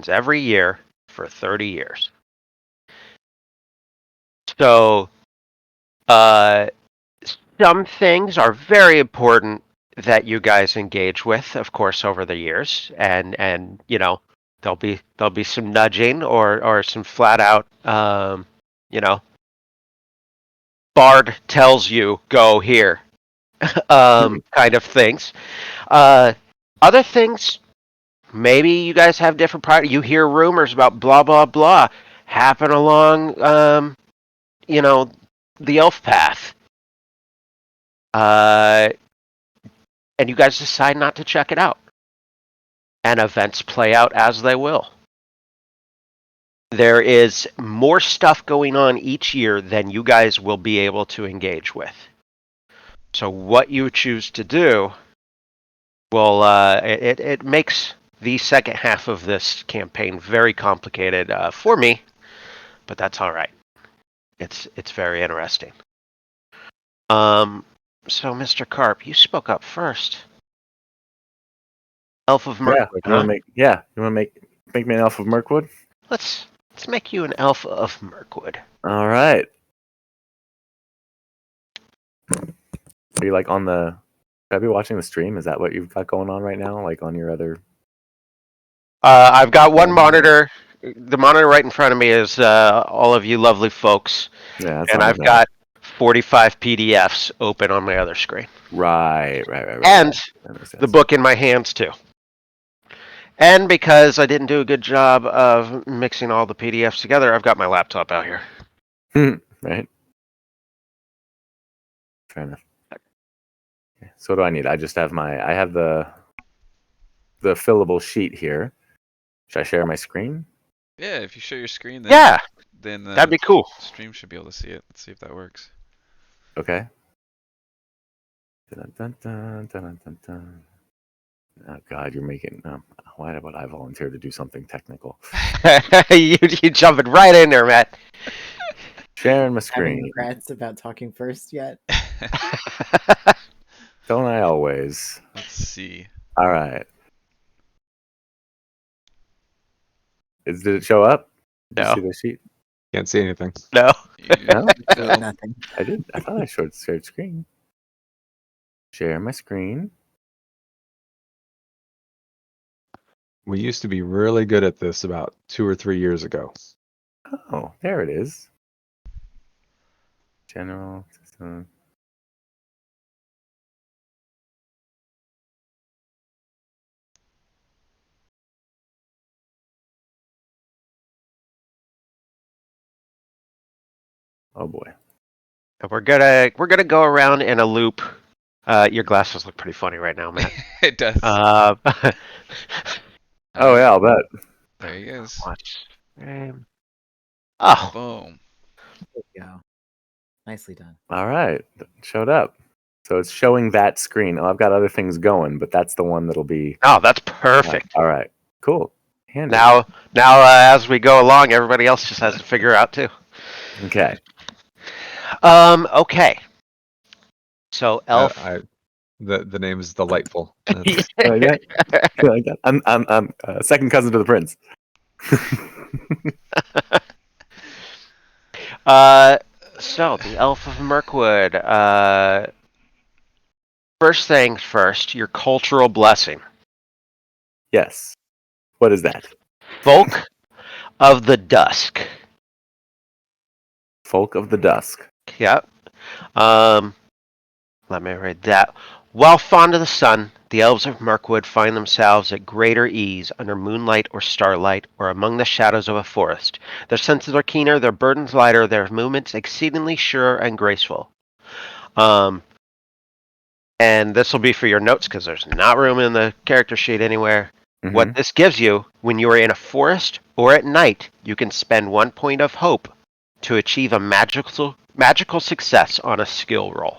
happens every year for 30 years. So, some things are very important that you guys engage with, of course, over the years, and there'll be some nudging or some flat out, Bard tells you go here, kind of things. Other things, maybe you guys have different you hear rumors about blah blah blah happen along, the elf path. And you guys decide not to check it out. And events play out as they will. There is more stuff going on each year than you guys will be able to engage with. So what you choose to do will it makes the second half of this campaign very complicated for me, but that's all right. It's very interesting. So Mr. Carp, you spoke up first. Elf of Mirkwood, you want to make me an elf of Mirkwood? Let's make you an elf of Mirkwood. All right. Are you like on the? Should I be watching the stream? Is that what you've got going on right now? Like on your other? I've got one monitor. The monitor right in front of me is all of you lovely folks. Yeah, and I've got 45 PDFs open on my other screen. Right. And the book in my hands too. And because I didn't do a good job of mixing all the PDFs together, I've got my laptop out here. Right. Fair enough. Okay. So what do I need? I just have I have the fillable sheet here. Should I share my screen? Yeah, if you share your screen, then that'd be cool. Stream should be able to see it. Let's see if that works. Okay. Dun, dun, dun, dun, dun, dun. Oh God, you're making. Why would I volunteer to do something technical? you jumping right in there, Matt. Sharing my screen. Having regrets about talking first yet? Don't I always? Let's see. All right. Did it show up? Did you see the sheet? Can't see anything. No. No? Nothing. I did. I thought I shared screen. Share my screen. We used to be really good at this about 2 or 3 years ago. Oh, there it is. General. Oh boy. We're gonna go around in a loop. Your glasses look pretty funny right now, Matt. It does. Oh yeah, I'll bet. There he is. Watch. Oh. Boom. There you go. Nicely done. All right, it showed up. So it's showing that screen. Oh, I've got other things going, but that's the one that'll be. Oh, that's perfect. All right, cool. Handy. Now, as we go along, everybody else just has to figure out too. Okay. Okay. So elf. The name is delightful. Like that? I'm second cousin to the prince. So the elf of Mirkwood. First things first, your cultural blessing. Yes. What is that? Folk of the Dusk. Folk of the Dusk. Yep. Let me read that. While fond of the sun, the elves of Mirkwood find themselves at greater ease under moonlight or starlight or among the shadows of a forest. Their senses are keener, their burdens lighter, their movements exceedingly sure and graceful. And this will be for your notes because there's not room in the character sheet anywhere. Mm-hmm. What this gives you, when you are in a forest or at night, you can spend 1 point of hope to achieve a magical success on a skill roll.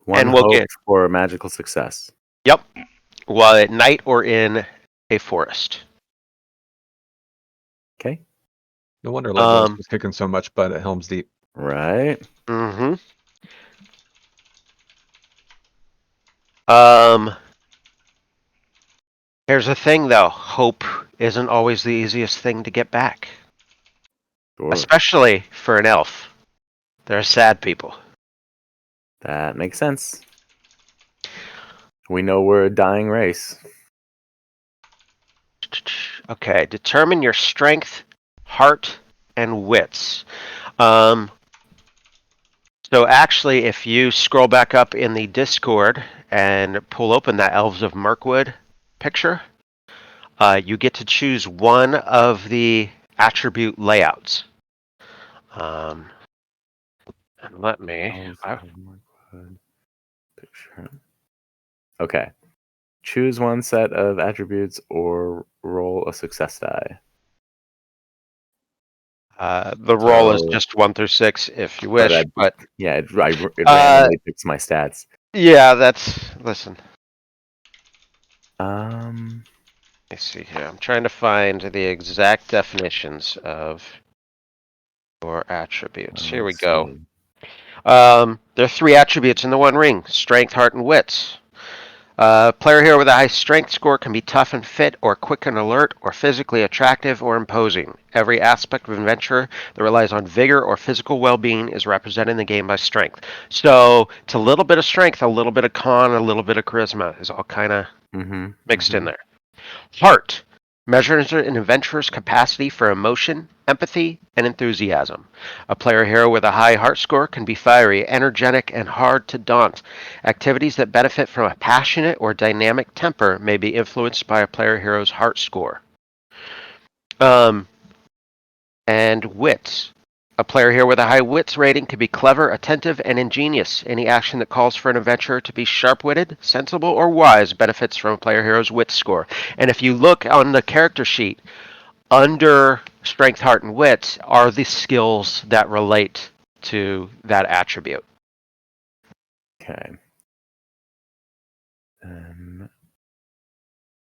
One hope for a magical success. Yep. While at night or in a forest. Okay. No wonder Legolas was kicking so much butt at Helm's Deep. Right. Mm-hmm. Here's the thing, though. Hope isn't always the easiest thing to get back, Sure. especially for an elf. They're sad people. That makes sense. We know we're a dying race. Okay, determine your strength, heart, and wits. So actually, if you scroll back up in the Discord and pull open that Elves of Mirkwood picture, you get to choose one of the attribute layouts. And let me. Picture. Okay. Choose one set of attributes or roll a success die. The roll is So- just 1 through 6 if you But wish, but yeah, it randomly picks my stats. yeah, listen. Um, Let me see here. I'm trying to find the exact definitions of your attributes. Here we let's go. see. There are 3 attributes in the One Ring: strength, heart, and wits. Player hero with a high strength score can be tough and fit, or quick and alert, or physically attractive or imposing. Every aspect of adventure that relies on vigor or physical well-being is represented in the game by strength. So it's a little bit of strength, a little bit of con, a little bit of charisma is all kind of mixed in there. Heart measures an adventurer's capacity for emotion, empathy, and enthusiasm. A player hero with a high heart score can be fiery, energetic, and hard to daunt. Activities that benefit from a passionate or dynamic temper may be influenced by a player hero's heart score. And wits. A player here with a high wits rating can be clever, attentive, and ingenious. Any action that calls for an adventurer to be sharp-witted, sensible, or wise benefits from a player hero's wit score. And if you look on the character sheet, under strength, heart, and wits are the skills that relate to that attribute. Okay.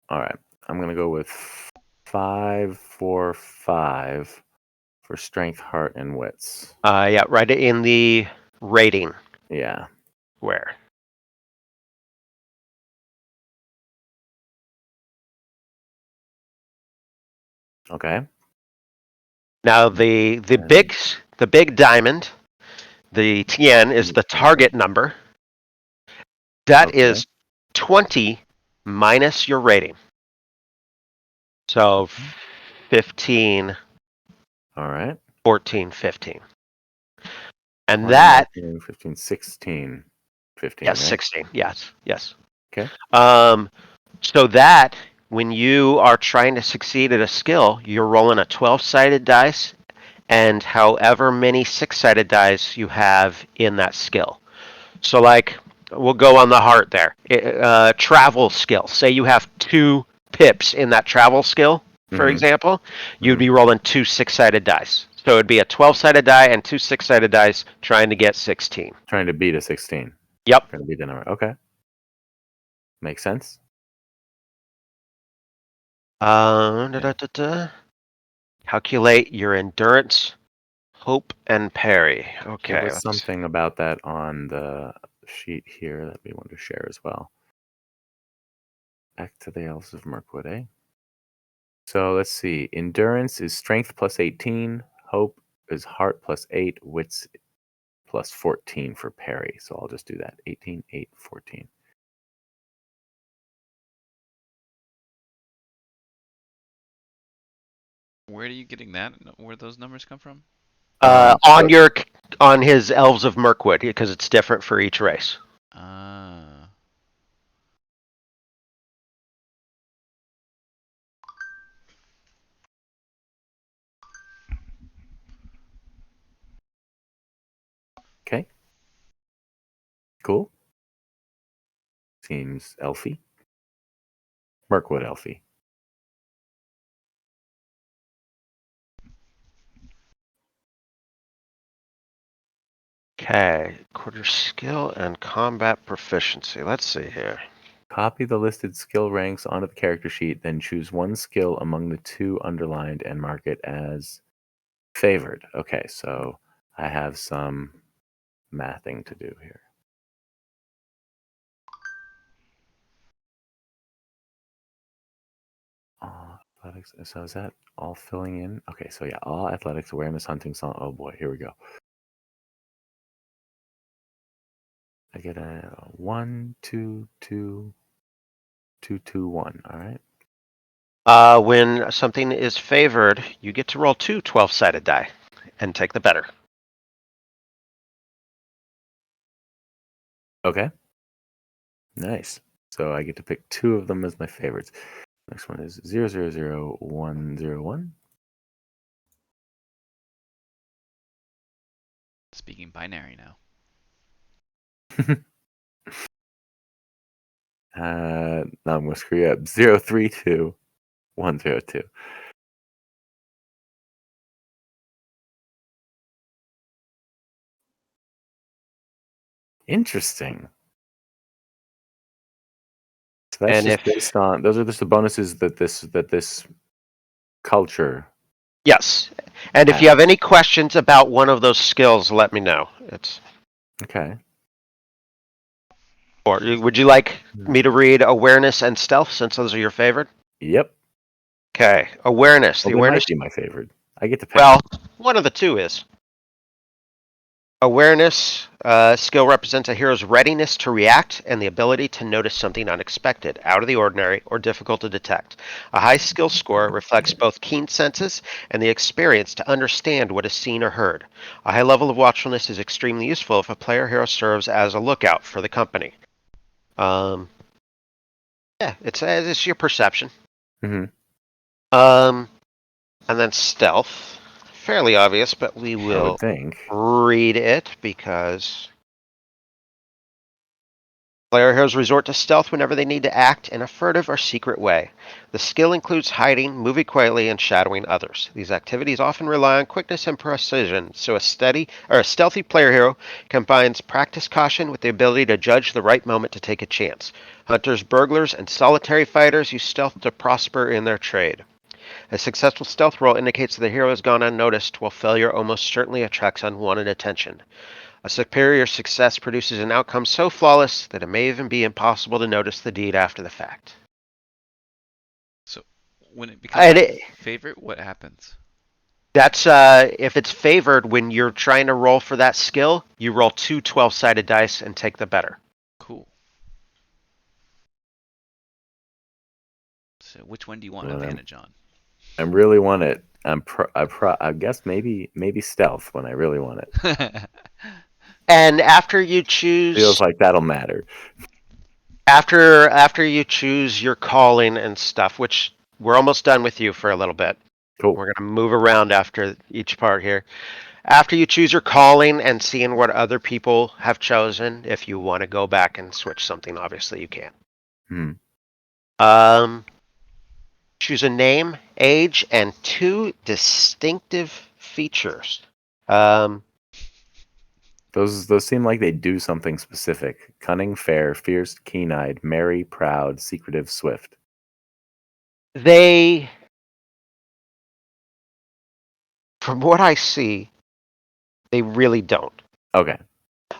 All right. I'm going to go with 5, 4, 5 for strength, heart, and wits. Yeah, right in the rating. Yeah. Where? Okay. Now the big diamond, the TN is the target number. That is 20 minus your rating. So 15, All right. 14, 15. And 20, that 19, 15, 16, 15. yes, right? 16. Yes. Okay. So that when you are trying to succeed at a skill, you're rolling a 12-sided dice and however many 6-sided dice you have in that skill. So like we'll go on the heart there. Travel skill. Say you have 2 pips in that travel skill, for example, you'd be rolling 2 6-sided dice. So it'd be a 12-sided die and 2 6-sided dice trying to get 16. Trying to beat a 16. Yep. Trying to beat the number. Okay. Makes sense. Calculate your endurance, hope, and parry. Okay. There was something about that on the sheet here that we want to share as well. Back to the Elves of Mirkwood, eh? So let's see. Endurance is strength plus 18. Hope is heart plus 8. Wits plus 14 for parry. So I'll just do that. 18, 8, 14. Where are you getting that? Where those numbers come from? On his Elves of Mirkwood, because it's different for each race. Ah. Okay. Cool. Seems elfy. Mirkwood elfy. Okay, quarter skill and combat proficiency. Let's see here. Copy the listed skill ranks onto the character sheet, then choose one skill among the 2 underlined and mark it as favored. Okay, so I have some mathing to do here. Athletics. So is that all filling in? Okay, so yeah, all athletics, awareness, hunting, song. Oh boy, here we go. I get a 1, 2, 2, 2, 2, 1. All right. When something is favored, you get to roll 2 12-sided die and take the better. Okay. Nice. So I get to pick 2 of them as my favorites. Next one is 0, 0, 0, 1, 0, 1. Speaking binary now. Now I'm gonna screw you up. 0, 3, 2, 1, 0, 2. Interesting. So that's And just if based on those are just the bonuses that this culture. yes, and if you have any questions about one of those skills, let me know. It's Okay. or would you like me to read awareness and stealth since those are your favorite? Yep. Okay, awareness. Well, The they awareness. might be my favorite. I get to pick. Well, one of the two is. Awareness skill represents a hero's readiness to react and the ability to notice something unexpected, out of the ordinary, or difficult to detect. A high skill score reflects both keen senses and the experience to understand what is seen or heard. A high level of watchfulness is extremely useful if a player hero serves as a lookout for the company. Yeah, it's your perception. hmm And then stealth. Fairly obvious, but we I will would think. read it because player heroes resort to stealth whenever they need to act in a furtive or secret way. The skill includes hiding, moving quietly, and shadowing others. These activities often rely on quickness and precision, so a stealthy player hero combines practice caution with the ability to judge the right moment to take a chance. Hunters, burglars, and solitary fighters use stealth to prosper in their trade. A successful stealth roll indicates that the hero has gone unnoticed, while failure almost certainly attracts unwanted attention. A superior success produces an outcome so flawless that it may even be impossible to notice the deed after the fact. So when it becomes my And favorite, what happens? that's if it's favored when you're trying to roll for that skill, you roll 2 12-sided dice and take the better. Cool. So which one do you want Well, advantage on? I really want it. I guess maybe stealth when I really want it. And after you choose Feels like that'll matter. after you choose your calling and stuff, which we're almost done with you for a little bit. Cool. We're going to move around after each part here. After you choose your calling and seeing what other people have chosen, if you want to go back and switch something, obviously you can. Choose a name, age, and 2 distinctive features. Those seem like they do something specific. Cunning, fair, fierce, keen-eyed, merry, proud, secretive, swift. They, from what I see, they really don't. Okay.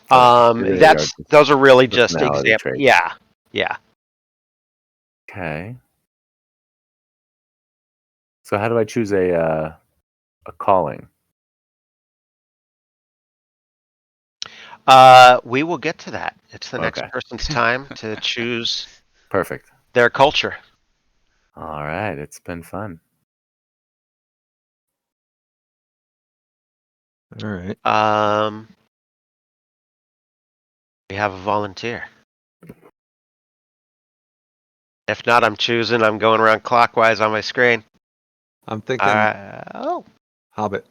So they really are just Those are really just personality examples. traits. Yeah. Okay. So how do I choose a calling? We will get to that. It's the next Okay. person's time to choose Perfect. their culture. All right. It's been fun. All right. We have a volunteer. If not, I'm choosing. I'm going around clockwise on my screen. I'm thinking Hobbit.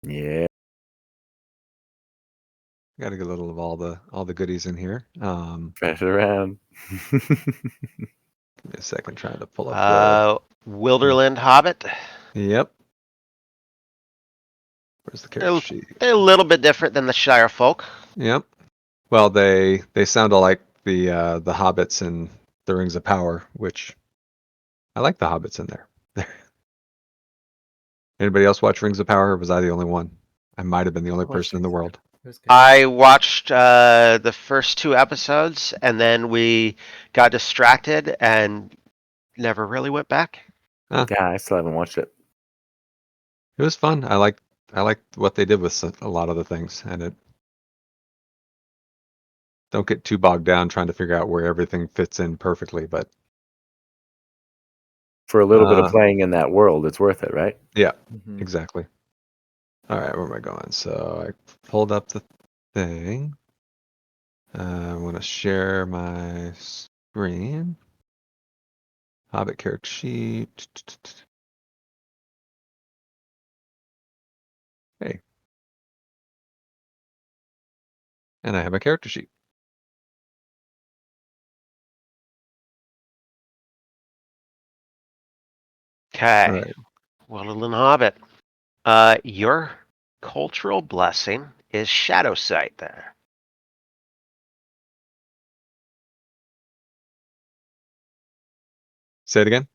Yeah. Got to get a little of all the goodies in here. Pass it around. Give me a second, trying to pull up Wilderland Hobbit. Yep. Where's the character sheet? They're a little bit different than the Shire folk. Yep. Well, they sound alike the hobbits in the Rings of Power, which I like the hobbits in there. Anybody else watch Rings of Power, or was I the only one? I might have been the only person in the world. It was good. I watched the first 2 episodes, and then we got distracted, and never really went back. Yeah, I still haven't watched it. It was fun. I liked what they did with a lot of the things, and it don't get too bogged down trying to figure out where everything fits in perfectly. But For a little bit of playing in that world, it's worth it, right? yeah, Mhm. exactly. All right, where am I going? So I pulled up the thing. I want to share my screen. Hobbit character sheet. Hey. And I have a character sheet. Okay. All right. Woodland Hobbit. Your cultural blessing is Shadow Sight there. Say it again.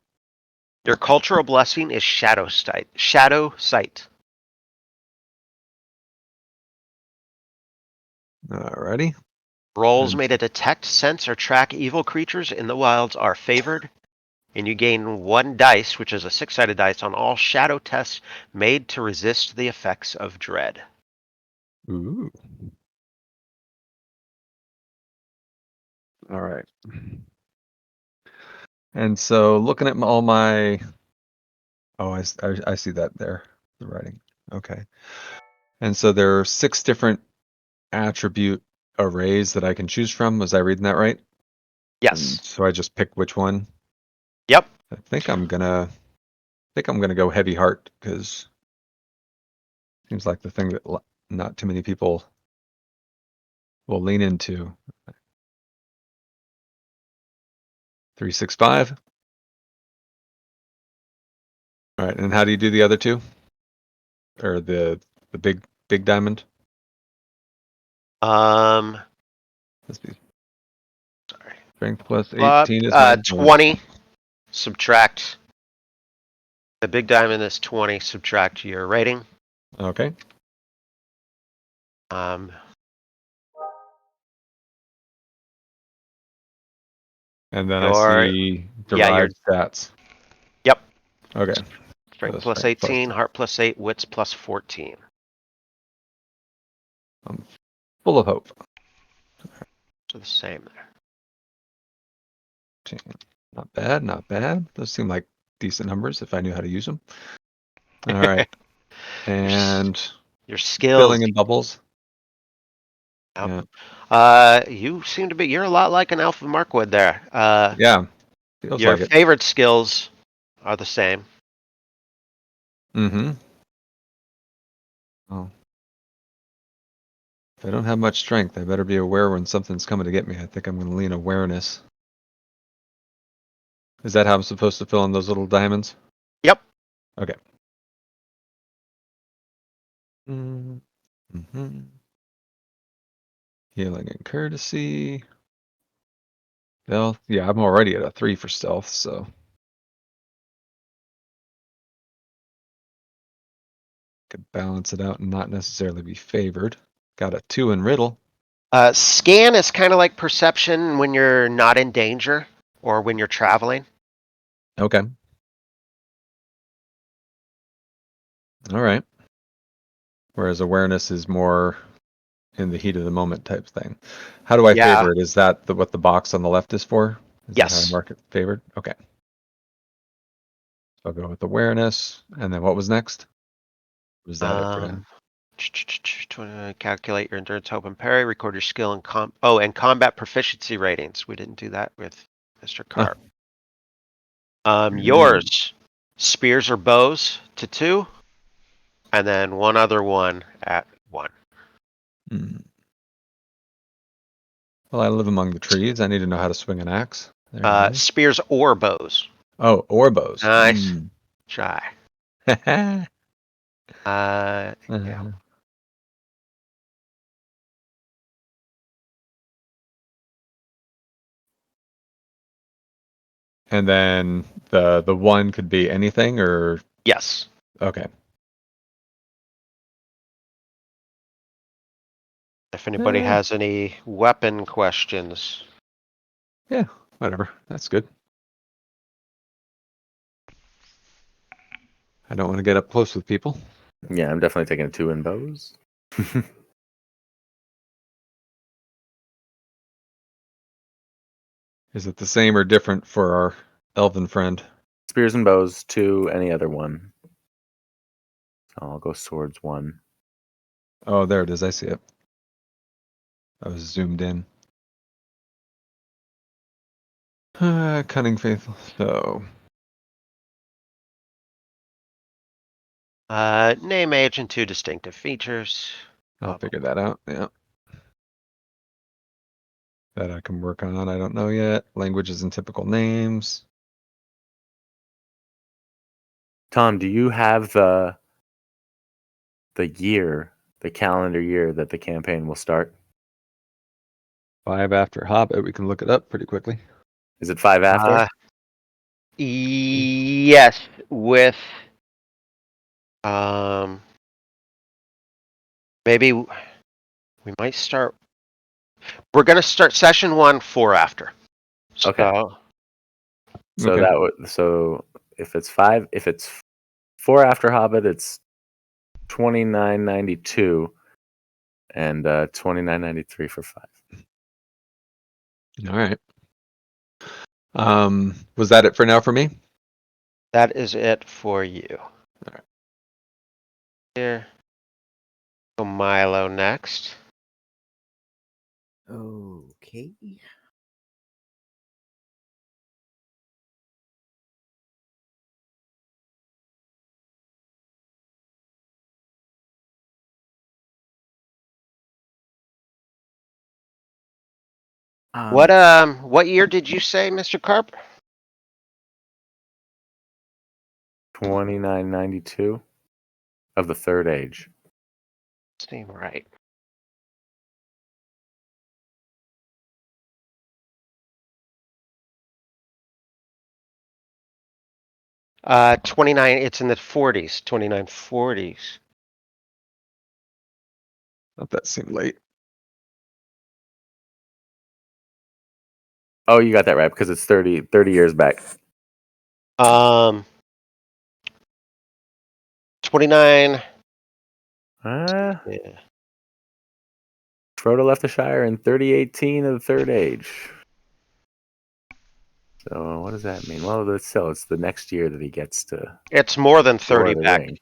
Your cultural blessing is Shadow Sight. Shadow Sight. Alrighty. Rolls And- made to detect, sense, or track evil creatures in the wilds are favored, and you gain 1 dice, which is a 6-sided dice, on all shadow tests made to resist the effects of dread. Ooh. All right. And so looking at all my, oh, I see that there, the writing. Okay. And so there are 6 different attribute arrays that I can choose from. Was I reading that right? Yes. So I just pick which one. Yep. I think I'm gonna go heavy heart because seems like the thing that not too many people will lean into. 365. All right, and how do you do the other 2? Or the big diamond? Um, Let's see. sorry. Strength plus 18 is my bonus. 20. Subtract. The big diamond is 20. Subtract your rating. Okay. Um, And then I Your- see yeah, your- derived stats. Yep. Okay. Strength So plus strength plus 18, heart plus 8, wits plus 14. I'm full of hope. So the same there. 18. Not bad, not bad. Those seem like decent numbers if I knew how to use them. All right. And Your skills. filling in bubbles. Yep. Yeah. You seem to be, you're a lot like an Alpha Markwood there. Yeah. Feels Your like it. favorite skills are the same. Mm-hmm. Oh. If I don't have much strength, I better be aware when something's coming to get me. I think I'm going to lean awareness. Is that how I'm supposed to fill in those little diamonds? Yep. Okay. Mm-hmm. Healing and courtesy. Stealth. Yeah, I'm already at a 3 for stealth, so. Could balance it out and not necessarily be favored. Got a 2 in riddle. Scan is kind of like perception when you're not in danger or when you're traveling. Okay. All right. Whereas awareness is more in the heat of the moment type thing. How do I Yeah. favor it? Is that what the box on the left is for? Is that how I Yes. mark it favored? Okay. So I'll go with awareness. And then what was next? Was that it for now? Calculate your endurance, hope, and parry. Record your skill and and combat proficiency ratings. We didn't do that with Mr. Carp. Yours, spears or bows to 2, and then one other one at 1. Hmm. Well, I live among the trees. I need to know how to swing an axe. There it is. Spears or bows. Oh, or bows. Nice. Hmm. Try. Yeah. Yeah. And then the one could be anything or Yes. okay. If anybody has any weapon questions. Yeah, whatever. That's good. I don't want to get up close with people. Yeah, I'm definitely taking 2 in bows. Is it the same or different for our elven friend? Spears and bows 2, any other one. So I'll go swords 1. Oh, there it is. I see it. I was zoomed in. Cunning faithful. So Name, age, and 2 distinctive features. I'll figure that out. Yeah. That I can work on. I don't know yet. Languages and typical names. Tom, do you have the year, the calendar year that the campaign will start? 5 after Hobbit. We can look it up pretty quickly. Is it 5 after? Yes, with maybe we might start. We're gonna start session 1 4 after. Okay. So Okay. that would if it's 4 after Hobbit, it's 2992 and 2993 for 5. All right. Was that it for now for me? That is it for you. All right. Here. So Milo next. Okay. What year did you say, Mr. Carp? 2992 of the third age. Seem right. Uh, 29. It's in the 40s. 2940s. Thought that seemed late. Oh, you got that right because it's 30 years back. 29. Ah, Yeah. Frodo left the Shire in 3018 of the third age. So what does that mean? Well, it's the next year that he gets to It's more than Lord 30 of the back Ring.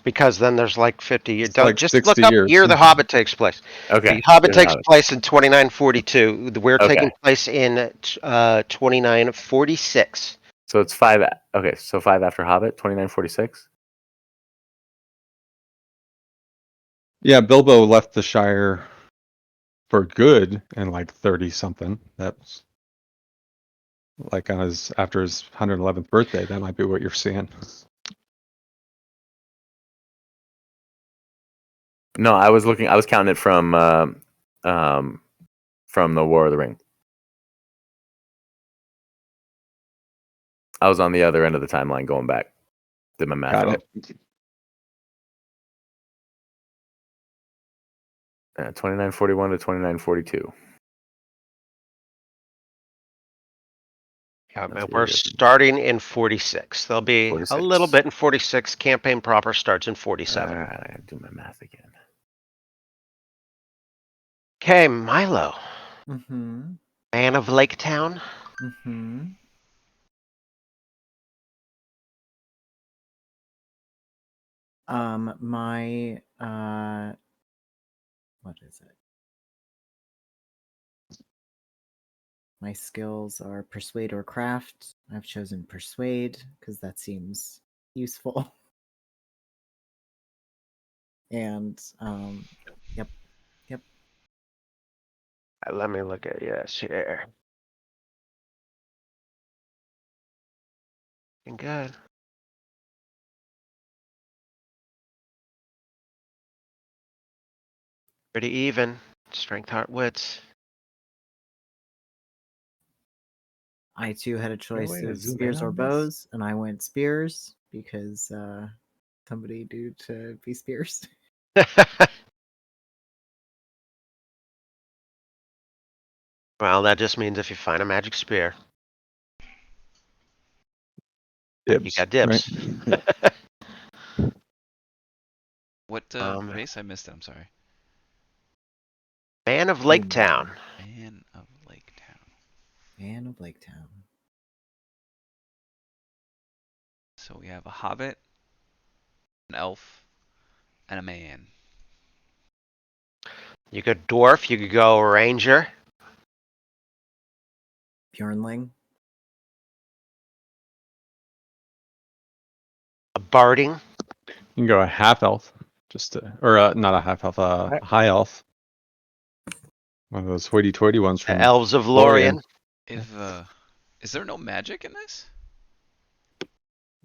because then there's like 50 years. It's like Just 60 look up years. year the Hobbit takes place. Okay. The Hobbit Good takes Hobbit. place in 2942. We're Okay. taking place in 2946. So it's 5. Okay, so 5 after Hobbit, 2946. Yeah, Bilbo left the Shire for good in like 30 something. That's like on his after his 111th birthday. That might be what you're seeing. No, I was counting it from the War of the Ring. I was on the other end of the timeline going back. Did my math Got wrong. it. 2941 to 2942. Yeah, That's we're really good. starting in 46. There'll be 46. a little bit in 46. Campaign proper starts in 47. All right, I gotta do my math again. Okay, Milo, Mm-hmm. man of Lake Town. Mm-hmm. My what is it? My skills are persuade or craft. I've chosen persuade because that seems useful. And yep. Let me look at yes here. Good. Pretty even. Strength, heart, wits. I too had a choice way to of zoom in spears or on this? bows, and I went spears because somebody due to be spears. Well, that just means if you find a magic spear. You got dibs. right? What Um, race? I missed it. I'm sorry. Man of Lake Town. Man of Lake Town. Man of Lake Town. So we have a hobbit, an elf, and a man. You could dwarf. You could go ranger. Bjornling. A barding. You can go a half elf, or not a half elf, a high elf. One of those hoity-toity ones from Elves of Lorien. Lorien. If is there no magic in this?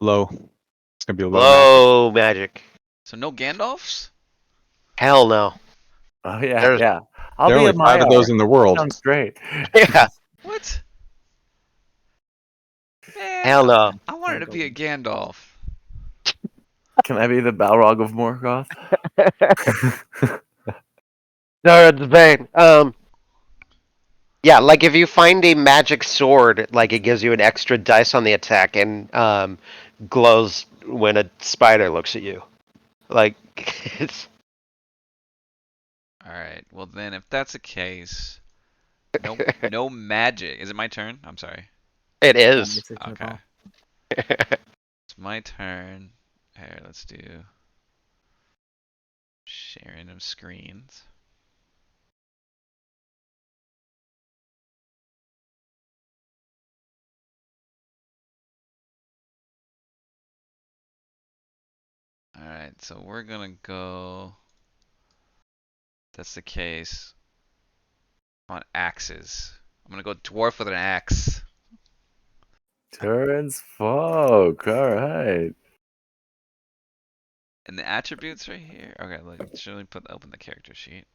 Low. It's gonna be a low magic. Low magic. So no Gandalfs? Hell no. Oh yeah, There's- yeah. I'll There are be only a 5 of those Maiar. in the world. Sounds great. Yeah. What? Man, Hell no. I wanted to be a Gandalf. Can I be the Balrog of Morgoth? No, it's vain. Yeah, like if you find a magic sword, like it gives you an extra dice on the attack and glows when a spider looks at you. Like it's All right. Well then, if that's the case, no magic. Is it my turn? I'm sorry. it Yeah, is. it's a Okay. total. It's my turn. Here, let's do sharing of screens. All right, so we're gonna go. That's the case. On axes. I'm gonna go dwarf with an axe. Turin's folk. All right. And the attributes right here. Okay, look. Should we open the character sheet?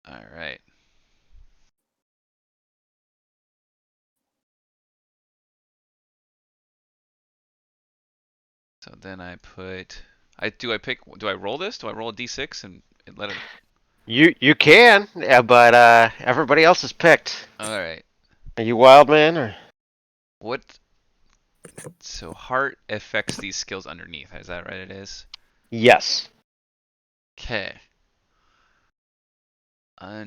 All right. So then I put. Do I roll this? Do I roll a d6 and let it? You can, but everybody else is picked. All right. Are you wild man or? What? So heart affects these skills underneath. Is that right? It is. Yes. Okay. I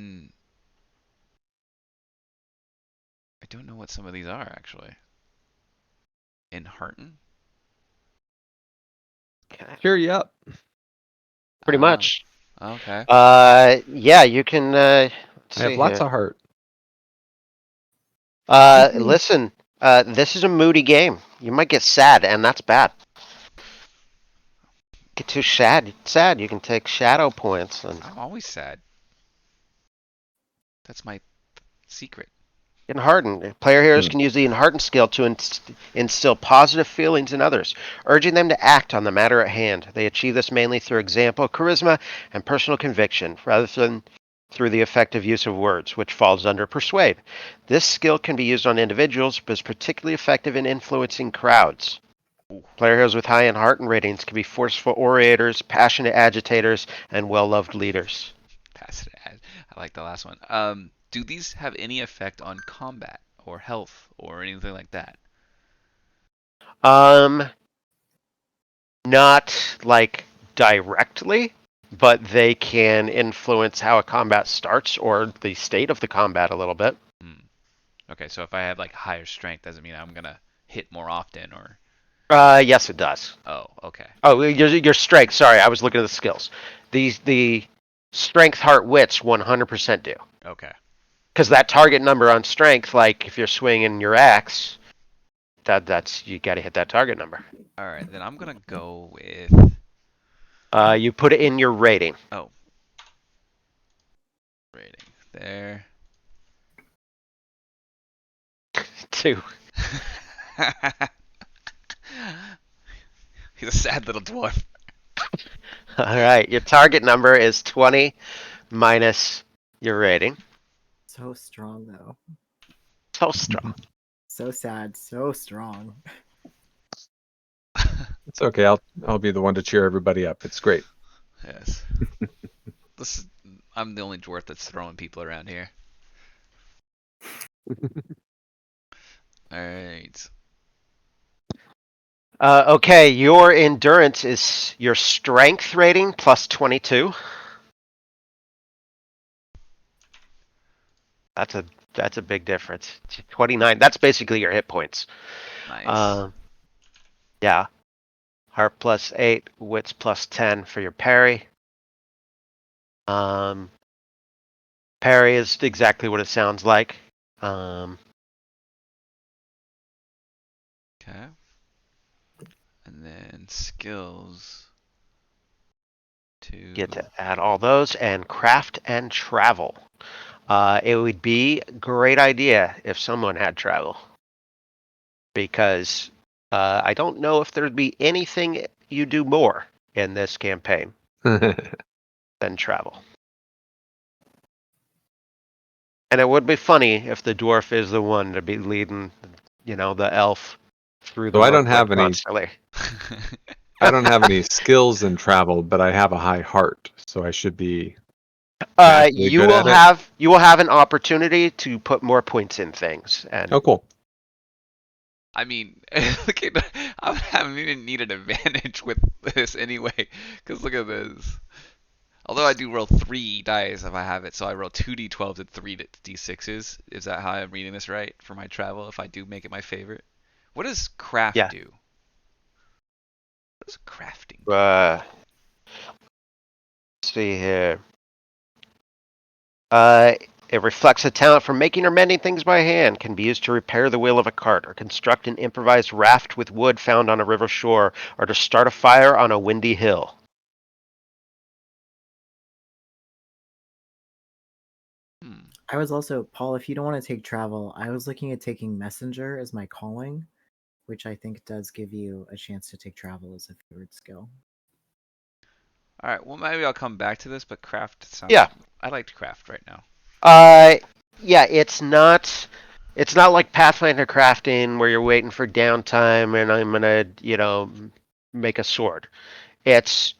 don't know what some of these are actually. In Hearten? Cheer you up. Pretty much. Okay. Yeah, you can. Let's I have see lots here. of heart. Listen. This is a moody game. You might get sad, and that's bad. Get too sad. You can take shadow points, and I'm always sad. That's my secret. enhearten. Player heroes Hmm. can use the enhearten skill to instill positive feelings in others, urging them to act on the matter at hand. They achieve this mainly through example, charisma, and personal conviction, rather than through the effective use of words, which falls under persuade. This skill can be used on individuals, but is particularly effective in influencing crowds. Ooh. Player heroes with high enhearten ratings can be forceful orators, passionate agitators, and well-loved leaders. Pass it. I like the last one. Do these have any effect on combat or health or anything like that? Not like directly, but they can influence how a combat starts or the state of the combat a little bit. Okay, so if I have like higher strength, doesn't mean I'm gonna hit more often or. Yes, it does. Oh, okay. Oh, your strength. Sorry, I was looking at the skills. The strength, heart, wits 100% do. Okay. Because that target number on strength, like if you're swinging your axe, that's you got to hit that target number. All right, then I'm gonna go with. You put it in your rating. Oh. Rating there. 2. He's a sad little dwarf. All right, your target number is 20 minus your rating. So strong though. So strong. So sad, so strong. It's okay. I'll be the one to cheer everybody up. It's great. Yes. I'm the only dwarf that's throwing people around here. Alright. Okay, your endurance is your strength rating plus 22. That's a big difference. 29. That's basically your hit points. Nice. Yeah. Heart plus 8, wits plus 10 for your parry. Parry is exactly what it sounds like. Okay. And then skills. Get to add all those, and craft and travel. It would be a great idea if someone had travel, because I don't know if there'd be anything you do more in this campaign than travel. And it would be funny if the dwarf is the one to be leading, the elf through the So I don't Mirkwood have any. constantly. I don't have any skills in travel, but I have a high heart, so I should be naturally You good will at it. have an opportunity to put more points in things, and Oh, cool. I mean, look at I haven't even need an advantage with this anyway. Cause look at this. Although I do roll 3 dice if I have it, so I roll 2d12s and 3 d6s. Is that how I'm reading this right for my travel? If I do make it my favorite, what does craft Yeah. do? What does crafting do? let's see here. It reflects a talent for making or mending things by hand. Can be used to repair the wheel of a cart, or construct an improvised raft with wood found on a river shore, or to start a fire on a windy hill. I was also, Paul, if you don't want to take travel, I was looking at taking messenger as my calling, which I think does give you a chance to take travel as a third skill. All right, well maybe I'll come back to this, but craft sounds. Yeah. I liked craft right now. Yeah, it's not like Pathfinder crafting where you're waiting for downtime and I'm gonna, make a sword. It's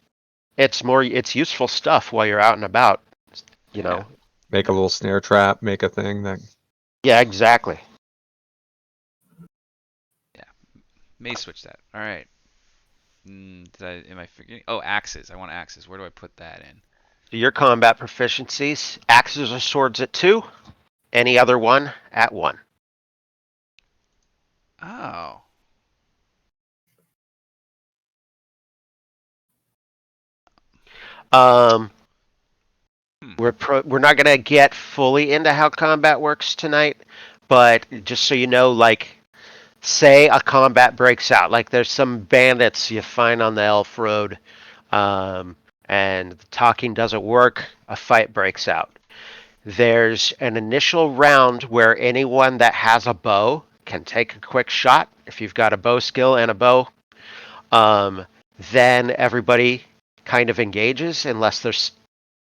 it's useful stuff while you're out and about, you Yeah. know. Make a little snare trap, make a thing that. Yeah, exactly. May switch that. All right. Am I forgetting? Oh, axes. I want axes. Where do I put that in? So your combat proficiencies: axes or swords at 2, any other one at 1. Oh. We're not gonna get fully into how combat works tonight, but just so you know, like, say a combat breaks out, like there's some bandits you find on the elf road, and the talking doesn't work, a fight breaks out. There's an initial round where anyone that has a bow can take a quick shot. If you've got a bow skill and a bow, then everybody kind of engages, unless there's,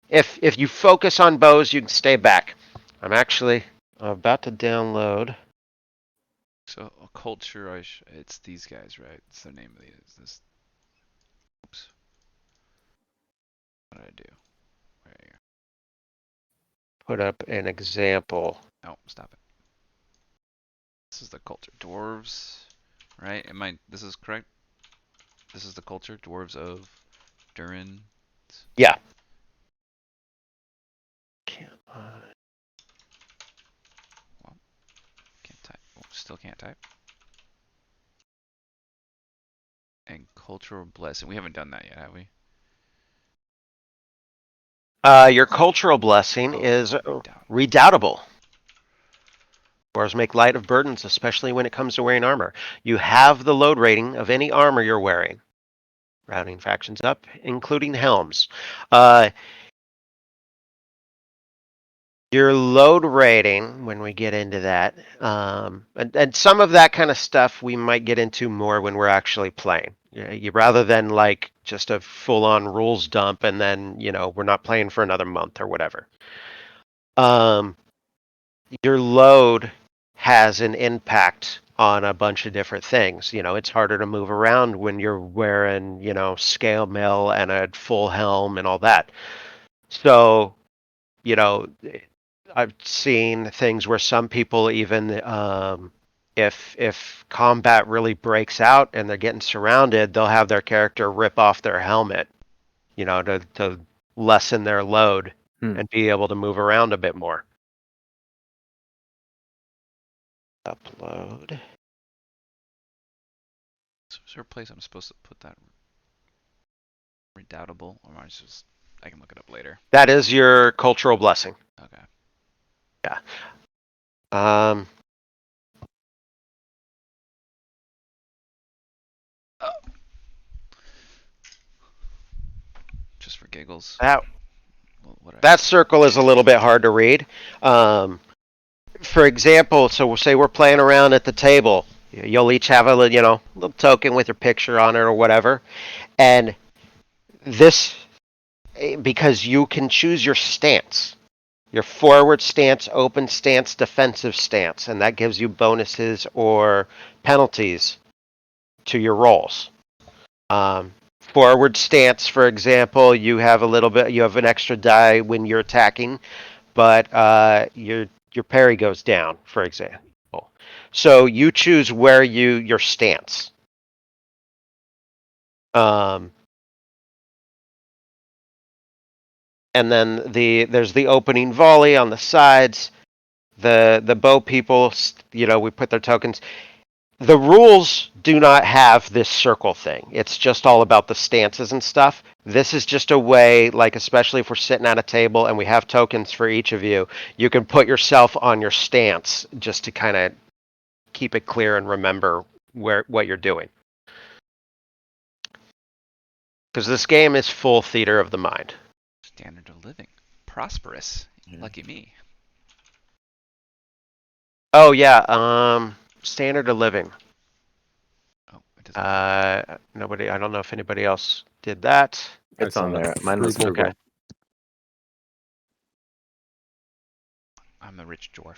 if you focus on bows, you can stay back. I'm actually about to download. So a culture. It's these guys, right? It's the name of these. This. Oops. What did I do? Right here. Put up an example. Oh, stop it. This is the culture. Dwarves, right? This is correct? This is the culture. Dwarves of Durin. Yeah. Can't type. Oh, still can't type. And cultural blessing. We haven't done that yet, have we? Your cultural blessing is redoubtable. Dwarves make light of burdens, especially when it comes to wearing armor. You have the load rating of any armor you're wearing. Rounding factions up, including helms. Your load rating, when we get into that, and some of that kind of stuff we might get into more when we're actually playing. You rather than like just a full-on rules dump and then we're not playing for another month or whatever. Your load has an impact on a bunch of different things. It's harder to move around when you're wearing, scale mail and a full helm and all that. So, you know, I've seen things where some people even, if combat really breaks out and they're getting surrounded, they'll have their character rip off their helmet, to lessen their load and be able to move around a bit more. Upload. So is there a place I'm supposed to put that redoubtable, or am I can look it up later. That is your cultural blessing. Okay. Yeah. Just for giggles. That circle is a little bit hard to read. For example, so we'll say we're playing around at the table. You'll each have a little token with your picture on it or whatever. And this, because you can choose your stance. Your forward stance, open stance, defensive stance. And that gives you bonuses or penalties to your rolls. Forward stance, for example, you have an extra die when you're attacking, but your parry goes down, for example. So you choose where your stance. And then there's the opening volley on the sides. The bow people, we put their tokens. The rules do not have this circle thing. It's just all about the stances and stuff. This is just a way, like especially if we're sitting at a table and we have tokens for each of you, you can put yourself on your stance just to kind of keep it clear and remember what you're doing. Because this game is full theater of the mind. Standard of living. Prosperous. Lucky me. Oh yeah, standard of living. Oh, it doesn't. Nobody. I don't know if anybody else did that. It's on there. Mine was Frugal. frugal. I'm the rich dwarf.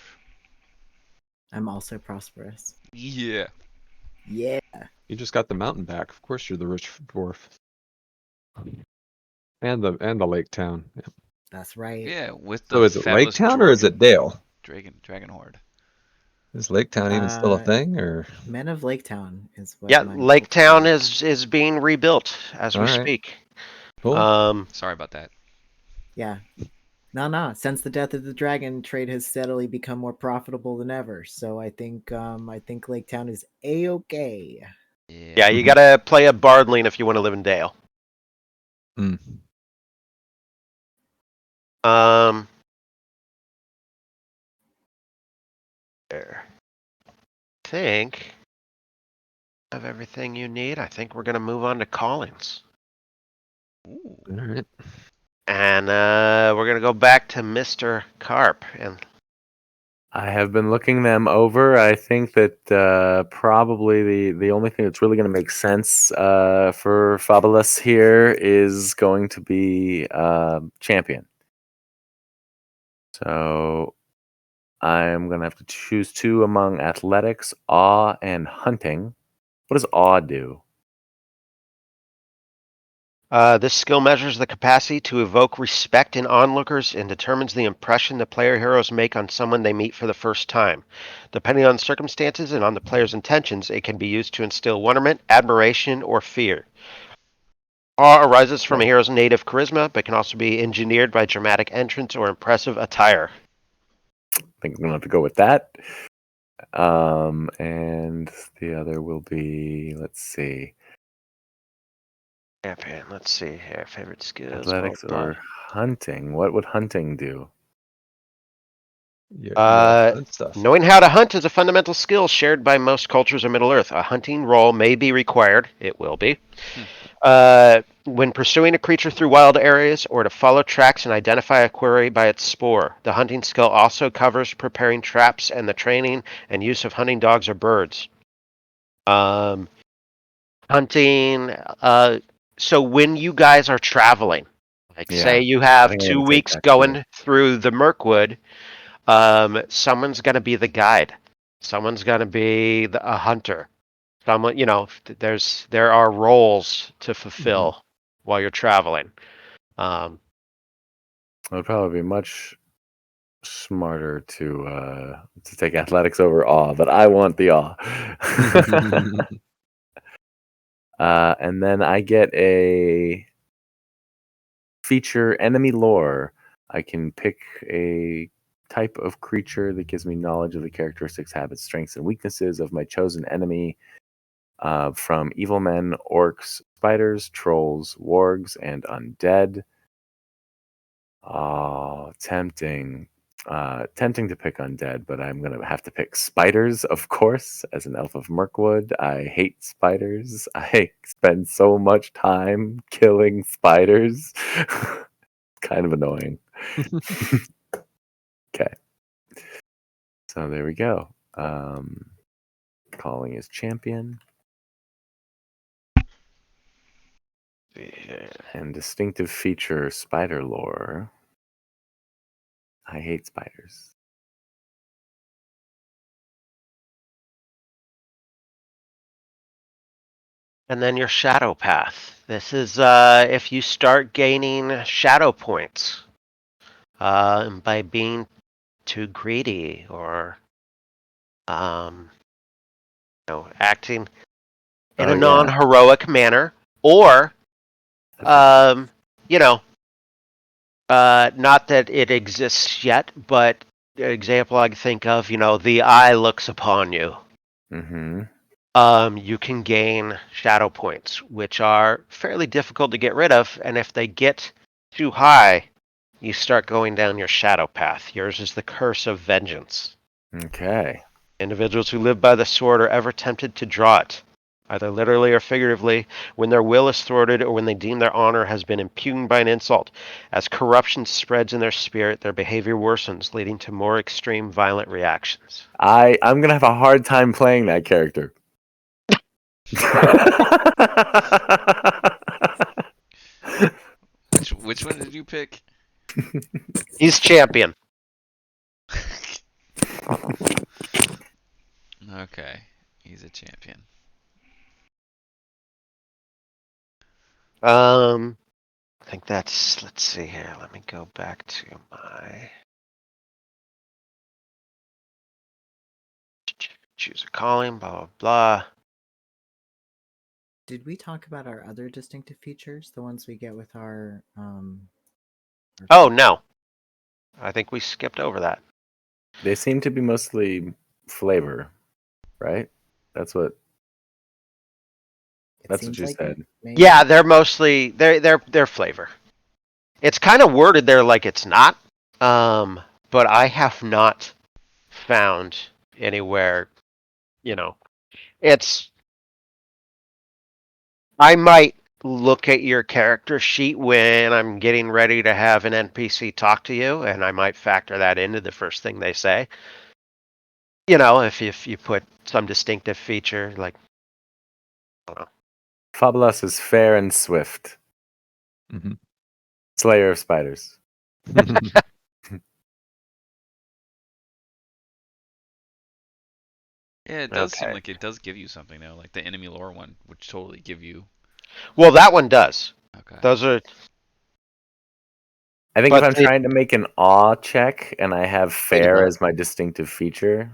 I'm also prosperous. Yeah. Yeah. You just got the mountain back. Of course, you're the rich dwarf. And the lake town. Yeah. That's right. Yeah, with the So is it Lake fabulous Town or is it Dale? Dragon Horde. Is Lake Town even still a thing, or? Men of Lake Town is what. Yeah, my Lake culture Town is. is being rebuilt as we All right. speak. Cool. Sorry about that. Yeah. No. Since the death of the dragon, trade has steadily become more profitable than ever. So I think Lake Town is a-okay. Yeah, you gotta play a Bardling if you want to live in Dale. Hmm. There. I think I have everything you need. I think we're gonna move on to callings. Ooh. All right. And we're gonna go back to Mr. Carp. And I have been looking them over. I think that probably the only thing that's really going to make sense for Fabulous here is going to be champion. So I'm going to have to choose two among athletics, awe, and hunting. What does awe do? this skill measures the capacity to evoke respect in onlookers and determines the impression the player heroes make on someone they meet for the first time. Depending on circumstances and on the player's intentions, it can be used to instill wonderment, admiration, or fear. Awe arises from a hero's native charisma, but can also be engineered by dramatic entrance or impressive attire. I think I'm going to have to go with that. And the other will be, let's see. Champion, let's see here. Favorite skills. Athletics or hunting. What would hunting do? Yeah, stuff. Knowing how to hunt is a fundamental skill shared by most cultures of Middle-earth. A hunting roll may be required. It will be. When pursuing a creature through wild areas or to follow tracks and identify a quarry by its spoor. The hunting skill also covers preparing traps and the training and use of hunting dogs or birds. Hunting, so when you guys are traveling, like say you have 2 weeks going through the Mirkwood, someone's going to be the guide. Someone's going to be a hunter. Someone, there are roles to fulfill while you're traveling. It would probably be much smarter to take athletics over awe, but I want the awe. And then I get a feature enemy lore. I can pick a type of creature that gives me knowledge of the characteristics, habits, strengths, and weaknesses of my chosen enemy, from evil men, orcs, spiders, trolls, wargs, and undead. Oh, tempting. Tempting to pick undead, but I'm going to have to pick spiders, of course, as an elf of Mirkwood. I hate spiders. I spend so much time killing spiders. Kind of annoying. Okay. So there we go. Calling is champion. And distinctive feature, spider lore. I hate spiders. And then your shadow path. This is if you start gaining shadow points by being too greedy or acting in a non-heroic manner, or not that it exists yet, but an example I can think of, the eye looks upon you. Mm-hmm. You can gain shadow points, which are fairly difficult to get rid of, and if they get too high, you start going down your shadow path. Yours is the curse of vengeance. Okay. Individuals who live by the sword are ever tempted to draw it, either literally or figuratively, when their will is thwarted or when they deem their honor has been impugned by an insult. As corruption spreads in their spirit, their behavior worsens, leading to more extreme violent reactions. I'm gonna have a hard time playing that character. Which one did you pick? He's champion. Okay, he's a champion. I think that's, let's see here. Let me go back to my choose a calling, blah, blah, blah. Did we talk about our other distinctive features, the ones we get with our Oh, no. I think we skipped over that. They seem to be mostly flavor, right? That's what you said. Yeah, they're mostly they're flavor. It's kind of worded there like it's not, but I have not found anywhere, it's. I might look at your character sheet when I'm getting ready to have an NPC talk to you, and I might factor that into the first thing they say. If you put some distinctive feature, like, I don't know. Fabulas is fair and swift. Mm-hmm. Slayer of spiders. Yeah, it does seem like it does give you something though, like the enemy lore one, which totally give you. Well, that one does. Okay. Those are. I think if I'm trying to make an awe check and I have fair as my distinctive feature,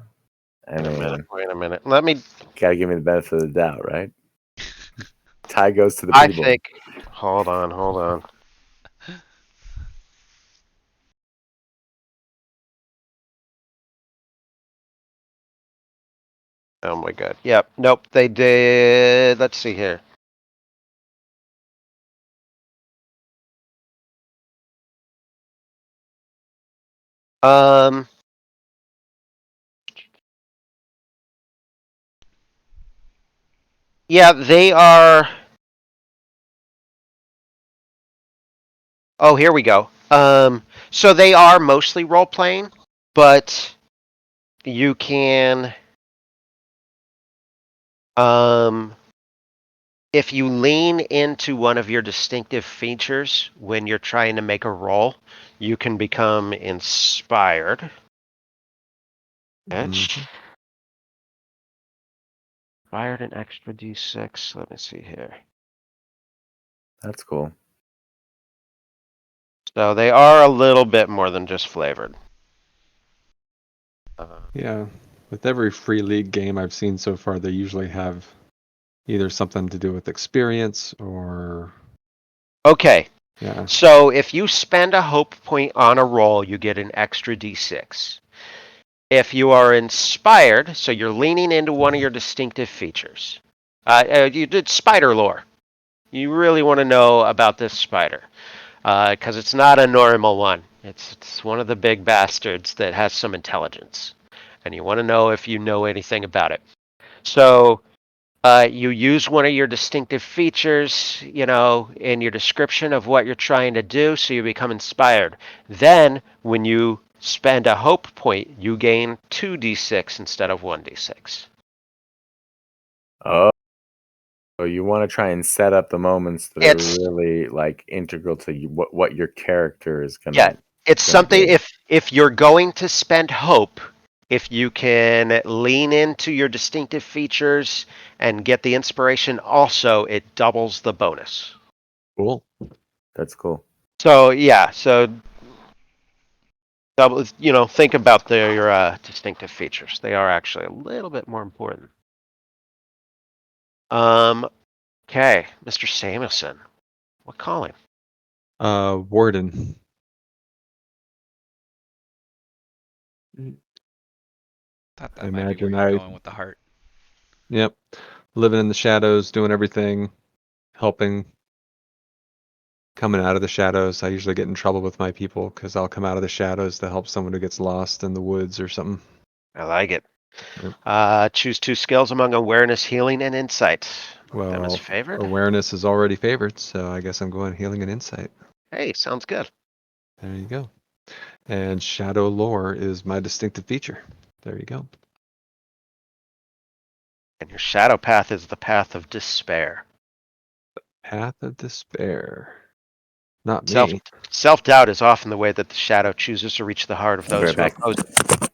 Wait a minute. Let me. Gotta give me the benefit of the doubt, right? Tie goes to the people. I think. Hold on. Oh my god. Yep. Nope. They did. Let's see here. Yeah, they are. Oh, here we go. So they are mostly role playing, but you can. If you lean into one of your distinctive features when you're trying to make a roll, you can become inspired. Fired an extra D6. Let me see here. That's cool. So they are a little bit more than just flavored. Yeah, with every free league game I've seen so far, they usually have either something to do with experience or Okay, yeah. so if you spend a hope point on a roll, you get an extra D6. If you are inspired, so you're leaning into one of your distinctive features. You did spider lore. You really want to know about this spider because it's not a normal one. It's one of the big bastards that has some intelligence, and you want to know if you know anything about it. So you use one of your distinctive features, in your description of what you're trying to do, so you become inspired. Then, when you spend a hope point, you gain 2d6 instead of 1d6. Oh, so you want to try and set up the moments that It's are really like integral to you, what your character is yeah, gonna it's something. do. If you're going to spend hope, if you can lean into your distinctive features and get the inspiration, also it doubles the bonus. Cool. That's cool. So yeah, so double, think about their distinctive features. They are actually a little bit more important. Okay, Mr. Samuelson, what calling? Warden. Thought I that might be where imagine you're going with the heart. Yep. Living in the shadows, doing everything, helping, coming out of the shadows. I usually get in trouble with my people because I'll come out of the shadows to help someone who gets lost in the woods or something. I like it. Yep. Choose 2 skills among awareness, healing, and insight. Mark them as Well, favored. awareness is already favored, so I guess I'm going healing and insight. Hey, sounds good. There you go. And shadow lore is my distinctive feature. There you go. And your shadow path is the path of despair. Path of despair. Not Self me. self-doubt is often the way that the shadow chooses to reach the heart of those Great, who oppose it.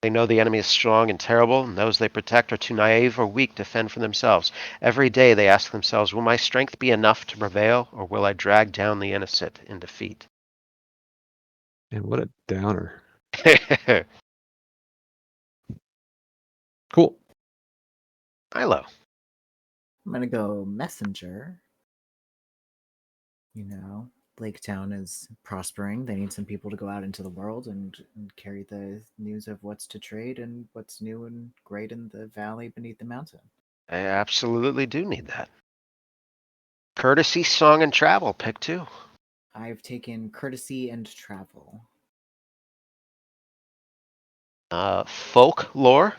They know the enemy is strong and terrible, and those they protect are too naive or weak to fend for themselves. Every day they ask themselves, will my strength be enough to prevail, or will I drag down the innocent in defeat? And what a downer. Cool. Milo. I'm gonna go messenger. Lake Town is prospering. They need some people to go out into the world and carry the news of what's to trade and what's new and great in the valley beneath the mountain. I absolutely do need that. Courtesy, song, and travel. Pick 2. I've taken courtesy and travel. Folklore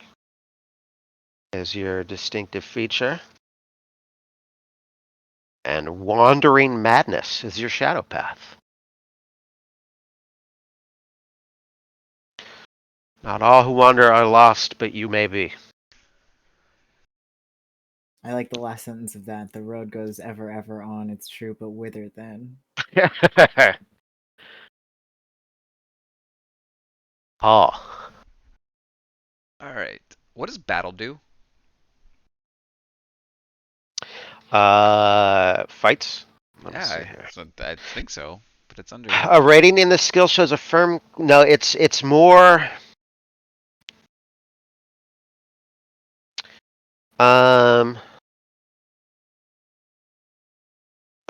is your distinctive feature. And wandering madness is your shadow path. Not all who wander are lost, but you may be. I like the last sentence of that. The road goes ever, ever on. It's true, but whither then? Paul. All right. What does battle do? Fights. Let me Yeah, see here. I think so, but it's under. A rating in the skill shows a firm. No, it's more. The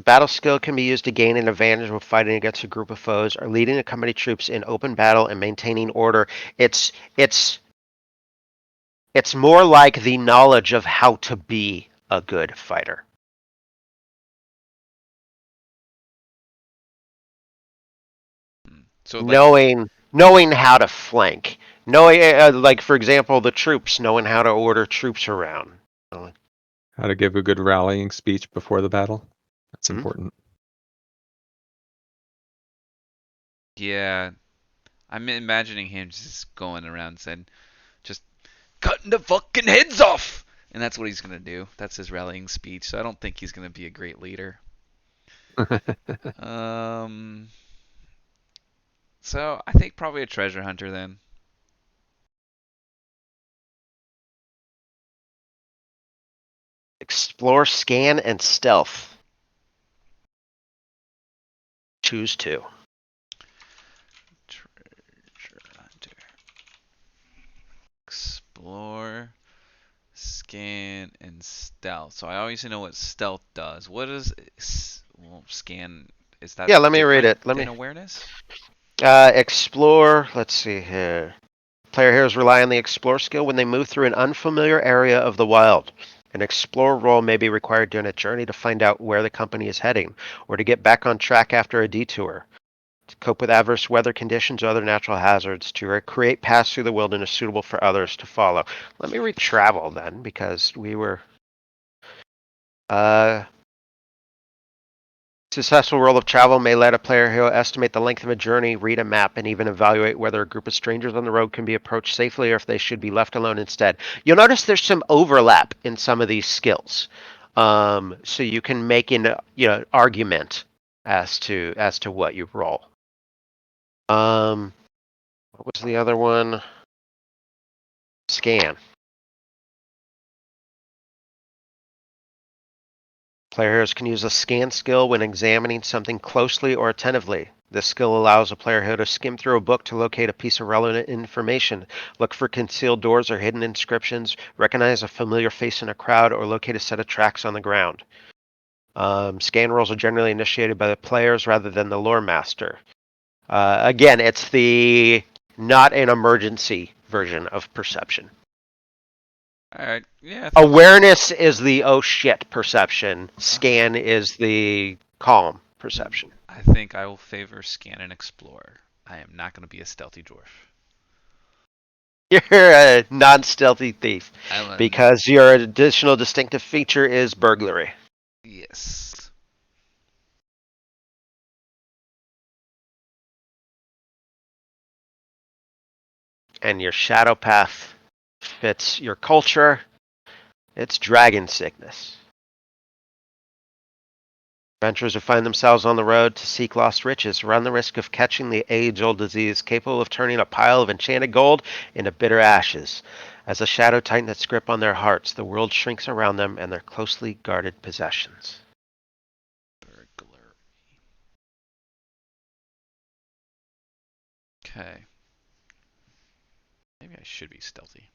battle skill can be used to gain an advantage when fighting against a group of foes or leading a company troops in open battle and maintaining order. It's more like the knowledge of how to be a good fighter. So like, Knowing how to flank, knowing like for example the troops, knowing how to order troops around. How to give a good rallying speech before the battle. That's Mhm. important. yeah, I'm imagining him just going around saying, just cutting the fucking heads off, and that's what he's gonna do. That's his rallying speech. So I don't think he's gonna be a great leader. So I think probably a treasure hunter then. Explore, scan, and stealth. Choose 2. Treasure hunter. Explore, scan, and stealth. So I always know what stealth does. What is well, scan? Is that Yeah, let me read different it. Let than me awareness? explore. Let's see here. Player heroes rely on the explore skill when they move through an unfamiliar area of the wild. An explore roll may be required during a journey to find out where the company is heading, or to get back on track after a detour. To cope with adverse weather conditions or other natural hazards, to create paths through the wilderness suitable for others to follow. Let me read travel then, because we were successful roll of travel may let a player hero estimate the length of a journey, read a map, and even evaluate whether a group of strangers on the road can be approached safely or if they should be left alone instead. You'll notice there's some overlap in some of these skills, so you can make an argument as to what you roll. What was the other one? Scan. Players can use a scan skill when examining something closely or attentively. This skill allows a player hero to skim through a book to locate a piece of relevant information, look for concealed doors or hidden inscriptions, recognize a familiar face in a crowd, or locate a set of tracks on the ground. Scan rolls are generally initiated by the players rather than the lore master. Again, it's the not an emergency version of perception. Alright, yeah. Awareness is the oh shit perception. Scan is the calm perception. I think I will favor scan and explore. I am not going to be a stealthy dwarf. You're a non-stealthy thief I'm because your additional distinctive feature is burglary. Yes. And your shadow path fits your culture. It's dragon sickness. Adventurers who find themselves on the road to seek lost riches run the risk of catching the age-old disease capable of turning a pile of enchanted gold into bitter ashes. As the shadow tightens its grip on their hearts, the world shrinks around them and their closely guarded possessions. Burglary. Okay. Maybe I should be stealthy.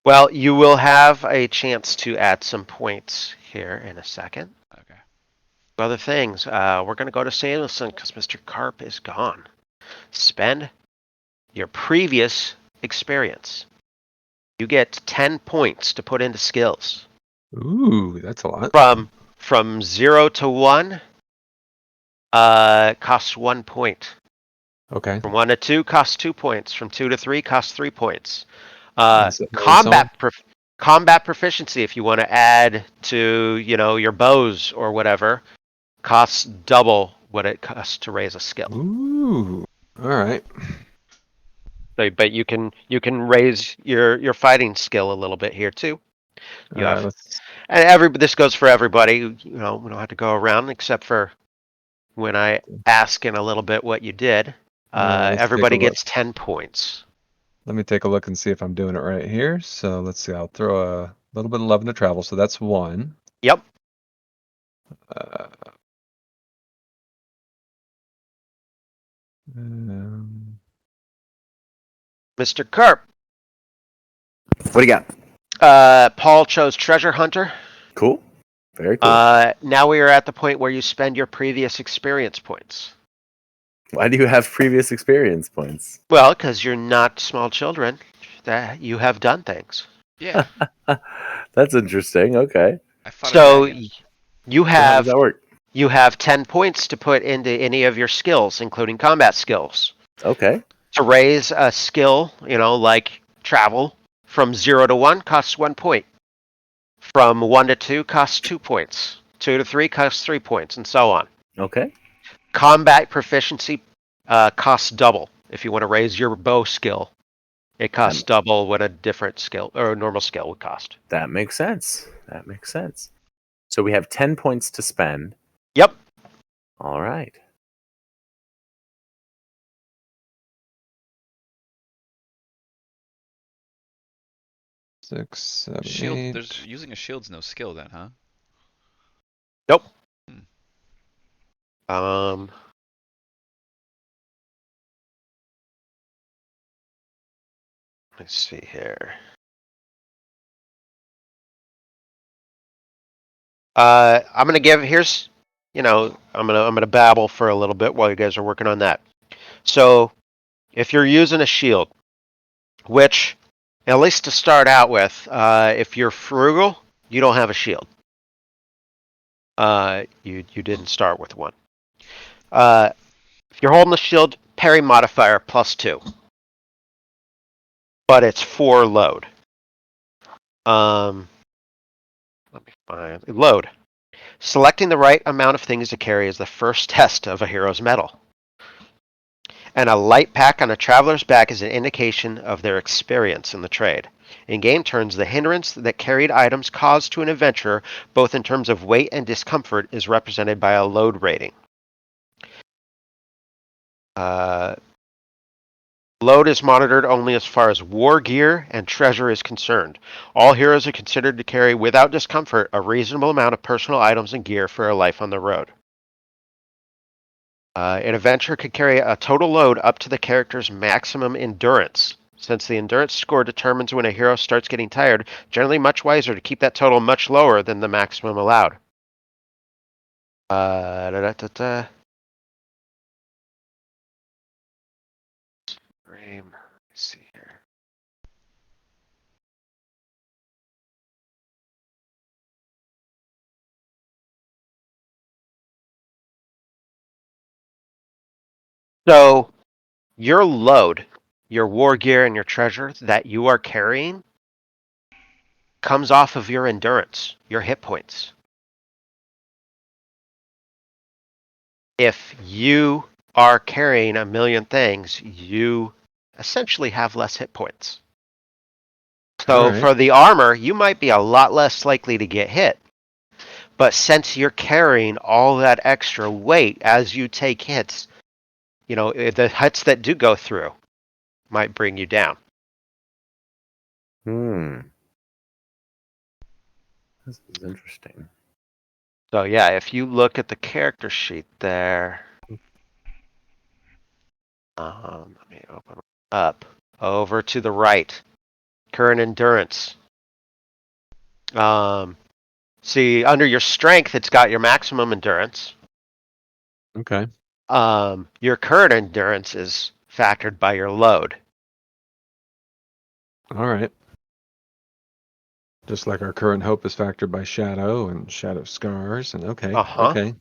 Well, you will have a chance to add some points here in a second. Okay. Other things. We're going to go to Samuelson because Mr. Carp is gone. Spend your previous experience. You get 10 points to put into skills. Ooh, that's a lot. From 0 to 1, costs 1 point. Okay. From 1 to 2, costs 2 points. From 2 to 3, costs 3 points. And so on. Combat proficiency, if you want to add to your bows or whatever, costs double what it costs to raise a skill. Ooh. All right. So, but you can raise your fighting skill a little bit here too. You have, and this goes for everybody. We don't have to go around except for when I ask in a little bit what you did. Everybody gets 10 points. Let me take a look and see if I'm doing it right here. So let's see. I'll throw a little bit of 11 to travel. So that's 1. Yep. Mr. Carp. What do you got? Paul chose Treasure Hunter. Cool. Very cool. Now we are at the point where you spend your previous experience points. Why do you have previous experience points? Well, because you're not small children. That you have done things. Yeah. That's interesting. Okay. So you So how does that work? You have 10 points to put into any of your skills, including combat skills. Okay. To raise a skill, like travel, from 0 to 1 costs 1 point. From 1 to 2 costs 2 points. 2 to 3 costs 3 points, and so on. Okay. Combat proficiency costs double. If you want to raise your bow skill, it costs double what a different skill or a normal skill would cost. That makes sense. So we have 10 points to spend. Yep. All right. 6, 7, Shield. 8. There's using a shield's no skill then, huh? Nope. Hmm. Let's see here. I'm gonna give here's I'm gonna babble for a little bit while you guys are working on that. So if you're using a shield, which at least to start out with, if you're frugal, you don't have a shield. You didn't start with one. If you're holding the shield, parry modifier +2, but it's 4 load. Let me find load. Selecting the right amount of things to carry is the first test of a hero's mettle. And a light pack on a traveler's back is an indication of their experience in the trade. In game turns, the hindrance that carried items cause to an adventurer, both in terms of weight and discomfort, is represented by a load rating. Load is monitored only as far as war gear and treasure is concerned. All heroes are considered to carry without discomfort a reasonable amount of personal items and gear for a life on the road. An adventurer could carry a total load up to the character's maximum endurance. Since the endurance score determines when a hero starts getting tired, generally much wiser to keep that total much lower than the maximum allowed. Let's see here. So, your load, your war gear, and your treasure that you are carrying comes off of your endurance, your hit points. If you are carrying a million things, you essentially have less hit points. So Alright. for the armor, you might be a lot less likely to get hit. But since you're carrying all that extra weight as you take hits, the hits that do go through might bring you down. This is interesting. So yeah, if you look at the character sheet there, let me open up over to the right, current endurance. See under your strength, it's got your maximum endurance. Okay. Your current endurance is factored by your load. Alright. Just like our current hope is factored by shadow and shadow scars and okay. Okay.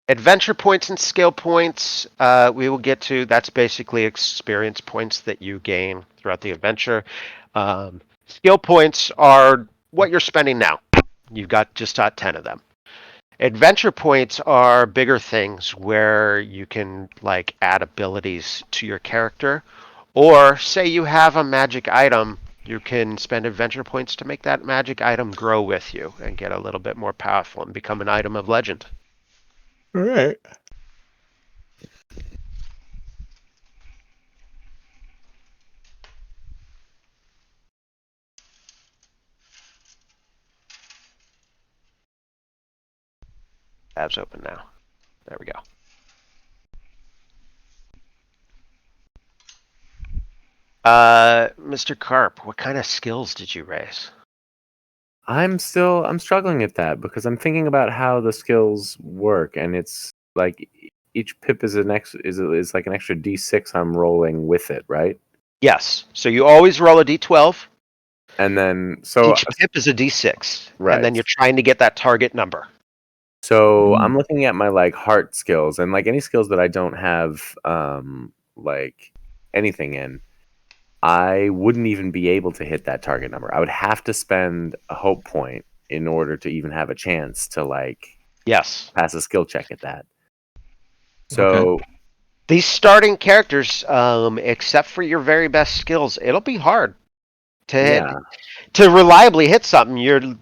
Adventure points and skill points, we will get to. That's basically experience points that you gain throughout the adventure. Skill points are what you're spending now. You've got 10 of them. Adventure points are bigger things where you can add abilities to your character, or say you have a magic item, you can spend adventure points to make that magic item grow with you and get a little bit more powerful and become an item of legend. All right. Tabs open now. There we go. Mr. Carp, what kind of skills did you raise? I'm struggling at that because I'm thinking about how the skills work, and it's like each pip is like an extra D6 I'm rolling with it, right? Yes. So you always roll a D12. And then each pip is a D6, right. And then you're trying to get that target number. So I'm looking at my heart skills and any skills that I don't have anything in. I wouldn't even be able to hit that target number. I would have to spend a hope point in order to even have a chance to yes, pass a skill check at that. So these starting characters, except for your very best skills, it'll be hard to reliably hit something. You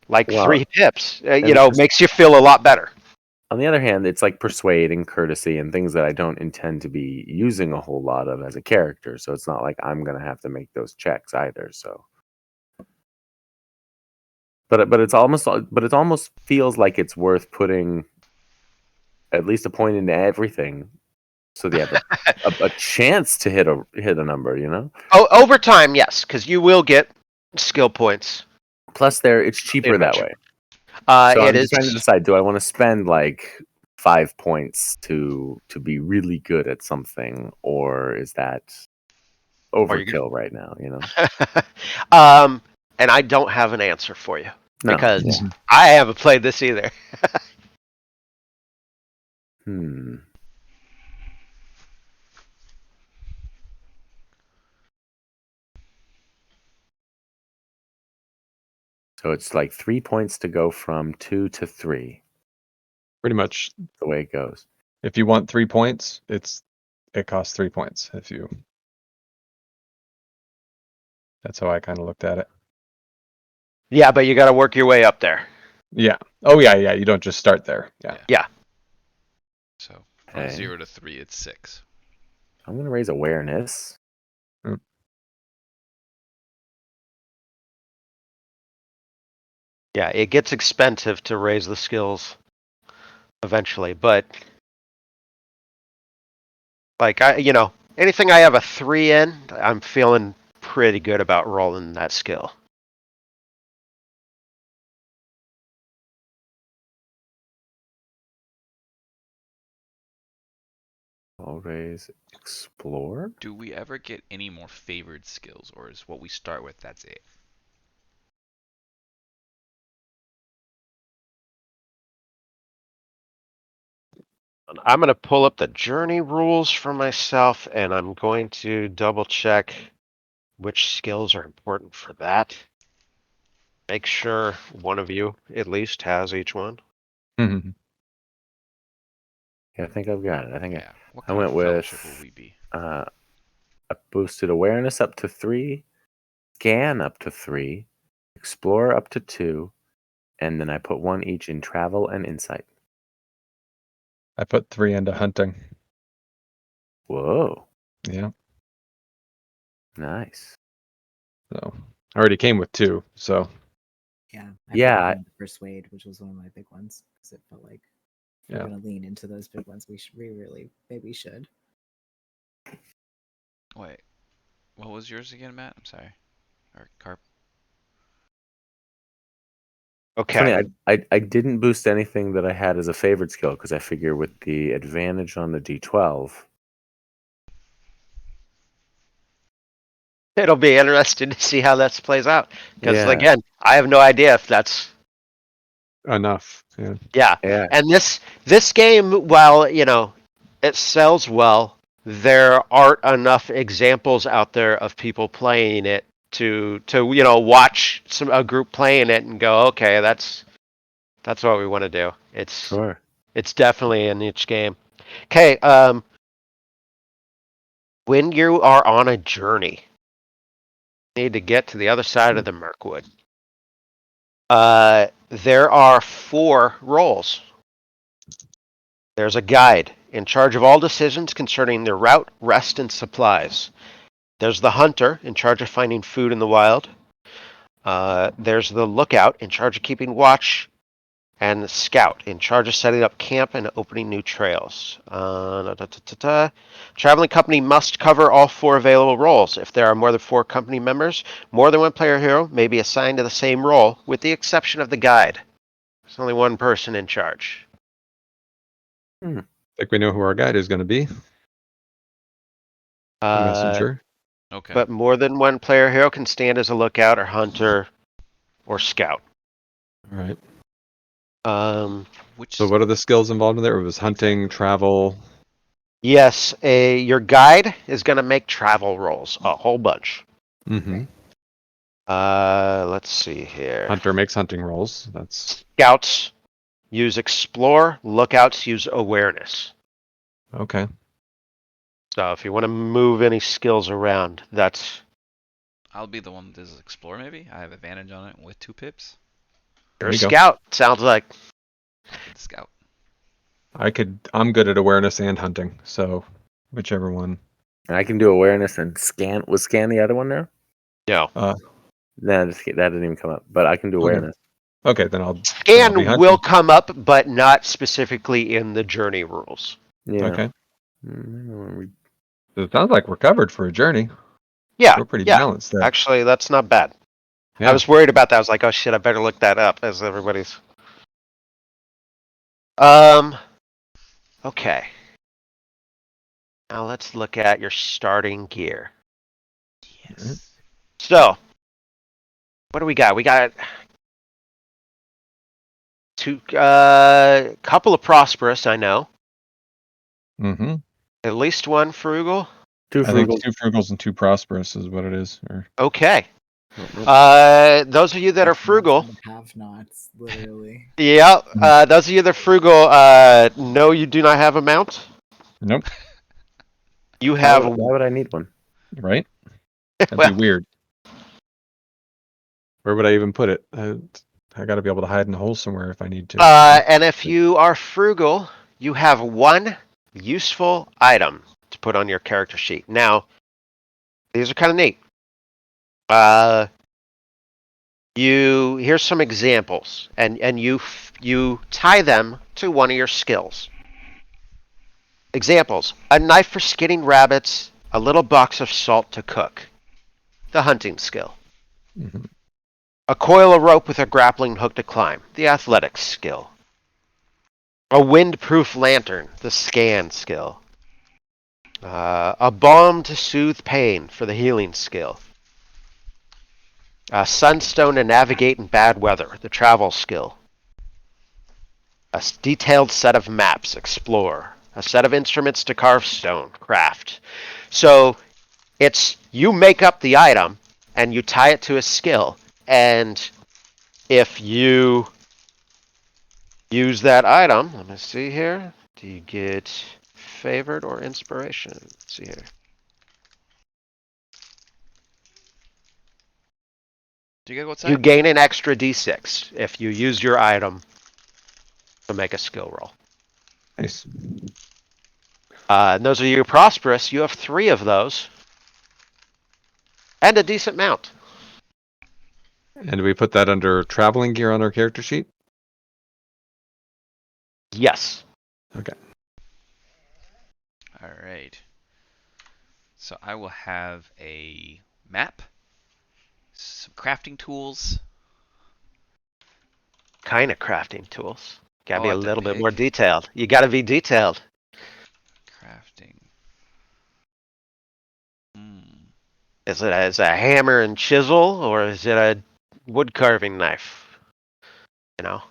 3 pips. Makes you feel a lot better. On the other hand, it's like persuade and courtesy and things that I don't intend to be using a whole lot of as a character. So it's not like I'm gonna have to make those checks either. So, but it almost feels like it's worth putting at least a point into everything, so they have a chance to hit a number. You know. Oh, over time, yes, because you will get skill points. Plus, it's cheaper that way. So It I'm is just trying to decide: do I want to spend like 5 points to be really good at something, or is that overkill right now? You know. And I don't have an answer for you No. because Yeah. I haven't played this either. So it's like 3 points to go from 2 to 3. Pretty much, The way it goes. if you want 3 points, it costs 3 points. That's how I kind of looked at it. Yeah, but you got to work your way up there. Yeah. Oh yeah. You don't just start there. Yeah. Yeah. So from Okay. 0 to 3, it's 6. I'm going to raise awareness. Yeah, it gets expensive to raise the skills eventually, but like anything I have a 3 in, I'm feeling pretty good about rolling that skill. I'll raise explore. Do we ever get any more favored skills, or is what we start with, that's it? I'm going to pull up the journey rules for myself, and I'm going to double check which skills are important for that. Make sure one of you at least has each one. Mhm. Yeah, I think I've got it. I think Yeah. What I kind went of fellowship with will we be? a boosted awareness up to 3, scan up to 3, explore up to 2, and then I put 1 each in travel and insight. I put 3 into hunting. Whoa, Yeah. nice. So I already came with 2. So Yeah. Yeah, I put persuade, which was one of my big ones, because it felt like if Yeah. we're gonna lean into those big ones, we really maybe should. Wait, what was yours again, Matt? I'm sorry. Or Carp? It's funny, Okay. I didn't boost anything that I had as a favorite skill because I figure with the advantage on the D12. It'll be interesting to see how that plays out. Because Yeah. again, I have no idea if that's enough. Yeah. Yeah. And this game, while it sells well, there aren't enough examples out there of people playing it to watch a group playing it and go, okay, that's what we want to do. Sure. It's definitely a niche game. Okay, when you are on a journey, you need to get to the other side of the Mirkwood. There are 4 roles. There's a guide in charge of all decisions concerning their route, rest, and supplies. There's the hunter in charge of finding food in the wild. There's the lookout in charge of keeping watch. And the scout in charge of setting up camp and opening new trails. Traveling company must cover all 4 available roles. If there are more than 4 company members, more than one player hero may be assigned to the same role, with the exception of the guide. There's only one person in charge. I think we know who our guide is going to be. The messenger. Okay. But more than one player hero can stand as a lookout or hunter or scout. All right. Which So what are the skills involved in there? It was hunting, travel. Yes, your guide is going to make travel rolls, a whole bunch. Mm-hmm. Let's see here. Hunter makes hunting rolls. That's Scouts use explore, lookouts use awareness. okay. So if you want to move any skills around, that's I'll be the one that does explore, maybe? I have advantage on it with 2 pips. you're There a you go. scout, sounds like. I'll be the scout. I'm good at awareness and hunting, so whichever one. I can do awareness and scan. Was scan the other one there? No. Nah, that didn't even come up. But I can do Okay. awareness. Okay, then I'll be Scan hunting. will come up, but not specifically in the journey rules. Yeah. Okay. Mm, It sounds like we're covered for a journey. Yeah, We're pretty yeah. balanced there. Actually, that's not bad. Yeah. I was worried about that. I was like, oh shit, I better look that up as everybody's. Okay. Now let's look at your starting gear. Yes. So, what do we got? We got couple of prosperous, I know. Mm-hmm. At least one frugal. Two I think frugal. 2 frugals and 2 prosperous is what it is. Or Okay. Nope. Those of you that are frugal. Have-nots, literally. Yeah. Those of you that are frugal, no, you do not have a mount. nope. You Why have. would I need one? Right? That'd Well, be weird. Where would I even put it? I got to be able to hide in a hole somewhere if I need to. and if you are frugal, you have one useful item to put on your character sheet. Now, these are kind of neat. Here's some examples, and you tie them to one of your skills. Examples: a knife for skinning rabbits, a little box of salt to cook. The hunting skill. Mhm. A coil of rope with a grappling hook to climb. The athletics skill. A windproof lantern. The scan skill. A balm to soothe pain for the healing skill. A sunstone to navigate in bad weather. The travel skill. A detailed set of maps. Explore. A set of instruments to carve stone. Craft. So it's you make up the item and you tie it to a skill. And if you use that item, let me see here. Do you get favored or inspiration? Let's see here. Do you get what's You that? gain an extra d6 if you use your item to make a skill roll. Nice. And those of you prosperous, you have 3 of those. And a decent mount. And do we put that under traveling gear on our character sheet? Yes. Okay. All right. So I will have a map, some crafting tools. Kind of crafting tools. Gotta be Oh, I a have to little bit more pick. detailed. You gotta be detailed. Crafting. Is it a hammer and chisel, or is it a wood carving knife? You know?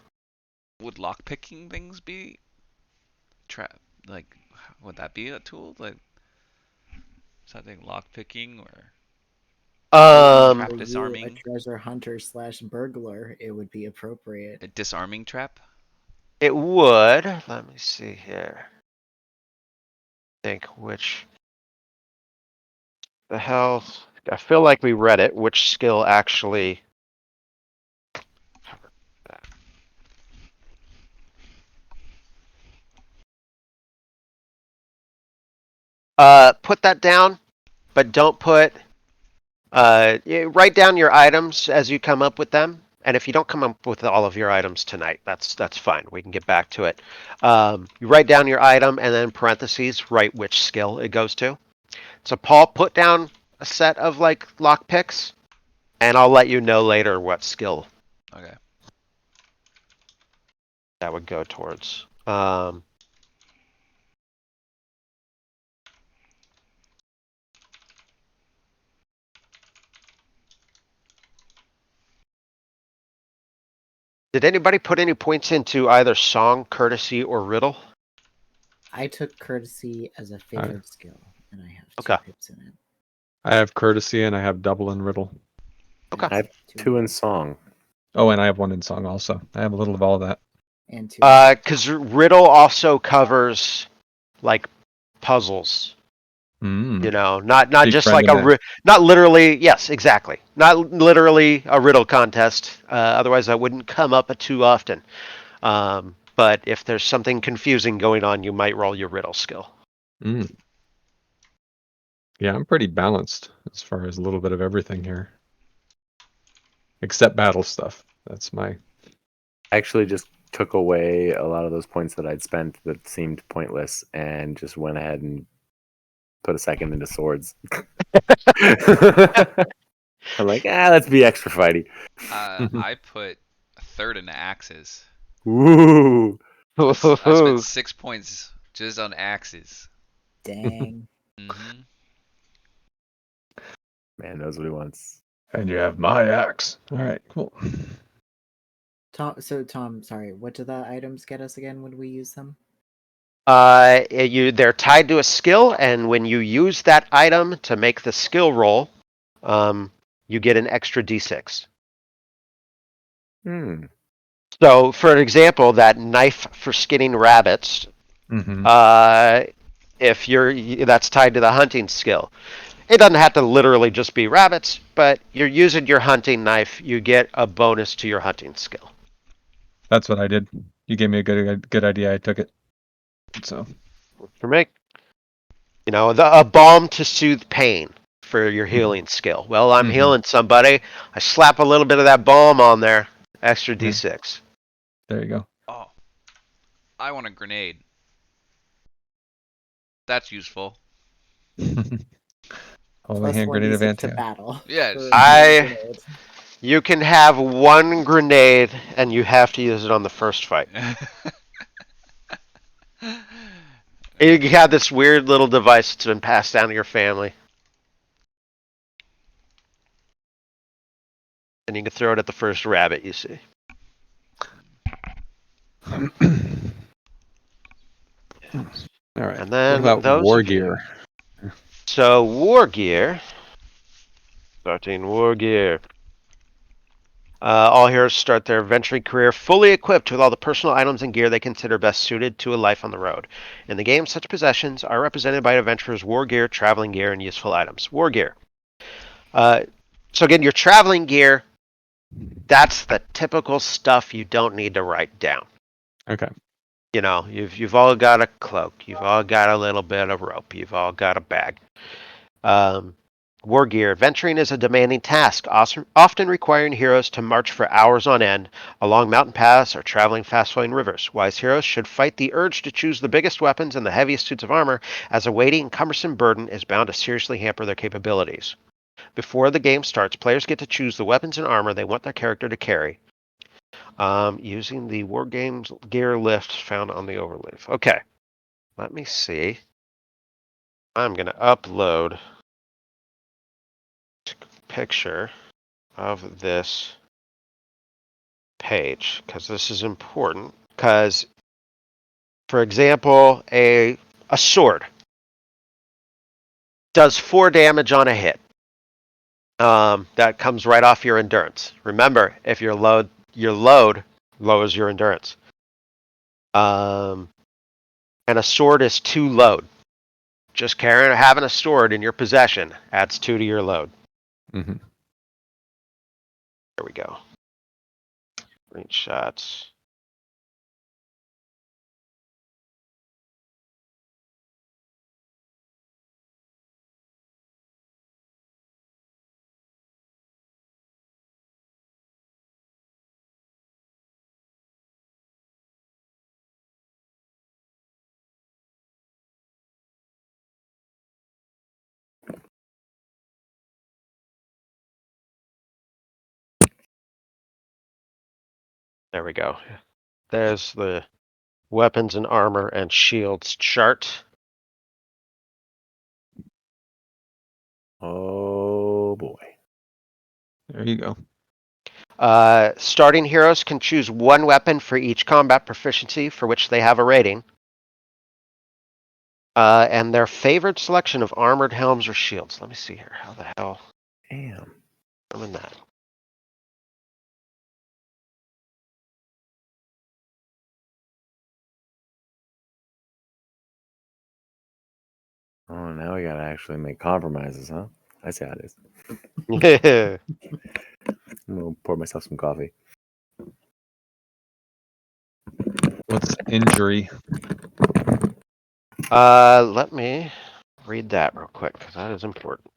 Would lockpicking things be like would that be a tool? Like something lockpicking or Um, trap For you, a disarming? treasure hunter / burglar, it would be appropriate. A disarming trap? it would. Let me see here. Think which the hell. I feel like we read it. Which skill actually? Put that down, but don't put. Write down your items as you come up with them, and if you don't come up with all of your items tonight, that's fine. We can get back to it. You write down your item, and then parentheses, write which skill it goes to. So Paul, put down a set of like lock picks, and I'll let you know later what skill Okay. that would go towards. Did anybody put any points into either song, courtesy, or riddle? I took courtesy as a favored skill, and I have 2 Okay. pips in it. I have courtesy and I have double in riddle. Okay. I have 2 in song. Oh, and I have 1 in song also. I have a little of all of that. And 2. Because riddle also covers like puzzles. You know, not just like not literally. Yes, exactly. Not literally a riddle contest. Otherwise, that wouldn't come up too often. but if there's something confusing going on, you might roll your riddle skill. Mm. Yeah, I'm pretty balanced as far as a little bit of everything here. Except battle stuff. That's my... I actually just took away a lot of those points that I'd spent that seemed pointless and just went ahead and put a second into swords. I'm like, let's be extra fighty. I put a third into axes. Ooh. I spent 6 points just on axes. Dang. Hmm Man knows what he wants. And you have my axe. All right, cool. Tom, sorry, what do the items get us again when we use them? They're tied to a skill, and when you use that item to make the skill roll, you get an extra d6. So, for example, that knife for skinning rabbits, Mm-hmm. that's tied to the hunting skill. It doesn't have to literally just be rabbits, but you're using your hunting knife, you get a bonus to your hunting skill. That's what I did. You gave me a good idea. I took it. So For me, a balm to soothe pain for your healing skill. Well, I'm healing somebody. I slap a little bit of that balm on there. Extra d6. there you go. Oh, I want a grenade. That's useful. Holy Plus hand 1 grenade of d6 to Antia. battle. Yeah, for I- grenade. You can have one grenade, and you have to use it on the first fight. You have this weird little device that's been passed down to your family. And you can throw it at the first rabbit you see. All right. And then what about those war of you- gear? So, war gear. Starting war gear. All heroes start their adventuring career fully equipped with all the personal items and gear they consider best suited to a life on the road. In the game, such possessions are represented by adventurers' war gear, traveling gear, and useful items. War gear. So again, your traveling gear, that's the typical stuff you don't need to write down. Okay. You've all got a cloak, you've all got a little bit of rope, you've all got a bag. War gear. Adventuring is a demanding task, often requiring heroes to march for hours on end along mountain paths or traveling fast-flowing rivers. Wise heroes should fight the urge to choose the biggest weapons and the heaviest suits of armor, as a weighty and cumbersome burden is bound to seriously hamper their capabilities. Before the game starts, players get to choose the weapons and armor they want their character to carry, using the War Games gear list found on the overleaf. Okay, let me see. I'm going to upload picture of this page because this is important. Because, for example, a sword does 4 damage on a hit. That comes right off your endurance. Remember, if your load lowers your endurance. And a sword is 2 load. Just having a sword in your possession adds 2 to your load. Mm-hmm. There we go. Screenshots. There we go. There's the weapons and armor and shields chart. Oh boy. There you go. Starting heroes can choose 1 weapon for each combat proficiency for which they have a rating. And their favorite selection of armored helms or shields. Let me see here. How the hell? Damn. I'm in that. Oh, now we gotta actually make compromises, huh? I see how it is. I'm gonna pour myself some coffee. What's injury? Let me read that real quick because that is important.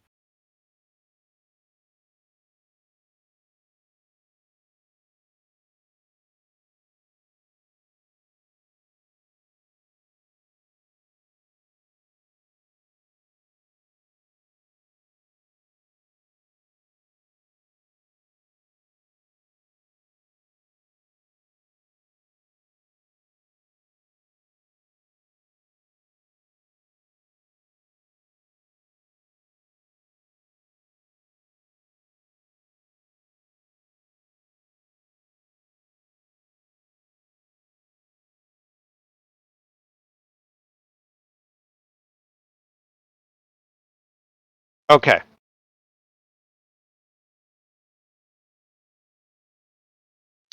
Okay.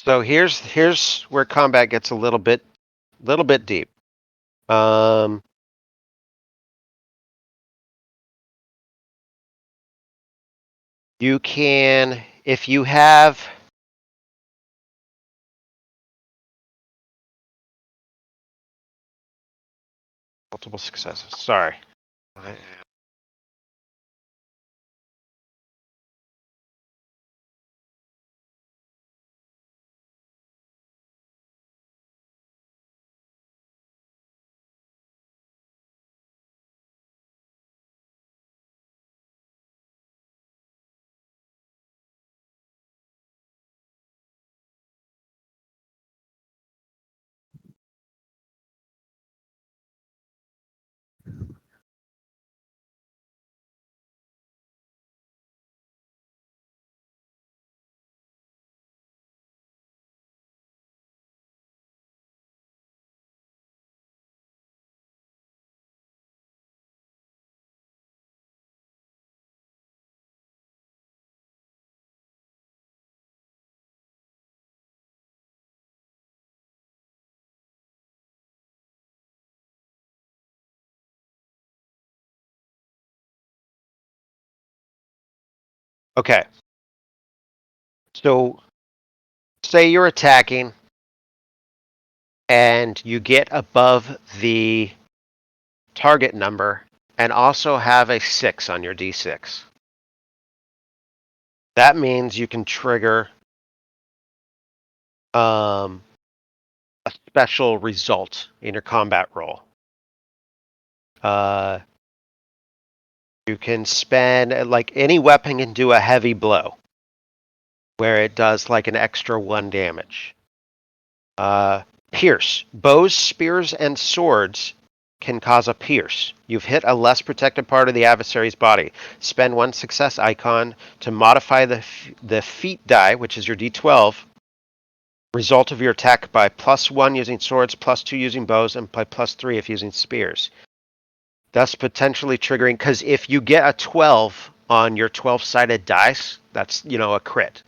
So here's where combat gets a little bit deep. You can, if you have multiple successes. Sorry. Okay. So say you're attacking and you get above the target number and also have a 6 on your D6. That means you can trigger a special result in your combat roll. You can spend, like, any weapon can do a heavy blow where it does like an extra 1 damage. Pierce. Bows, spears, and swords can cause a pierce. You've hit a less protected part of the adversary's body. Spend 1 success icon to modify the feat die, which is your D12, result of your attack by +1 using swords, +2 using bows, and by +3 if using spears. Thus potentially triggering, because if you get a 12 on your 12-sided dice, that's, a crit.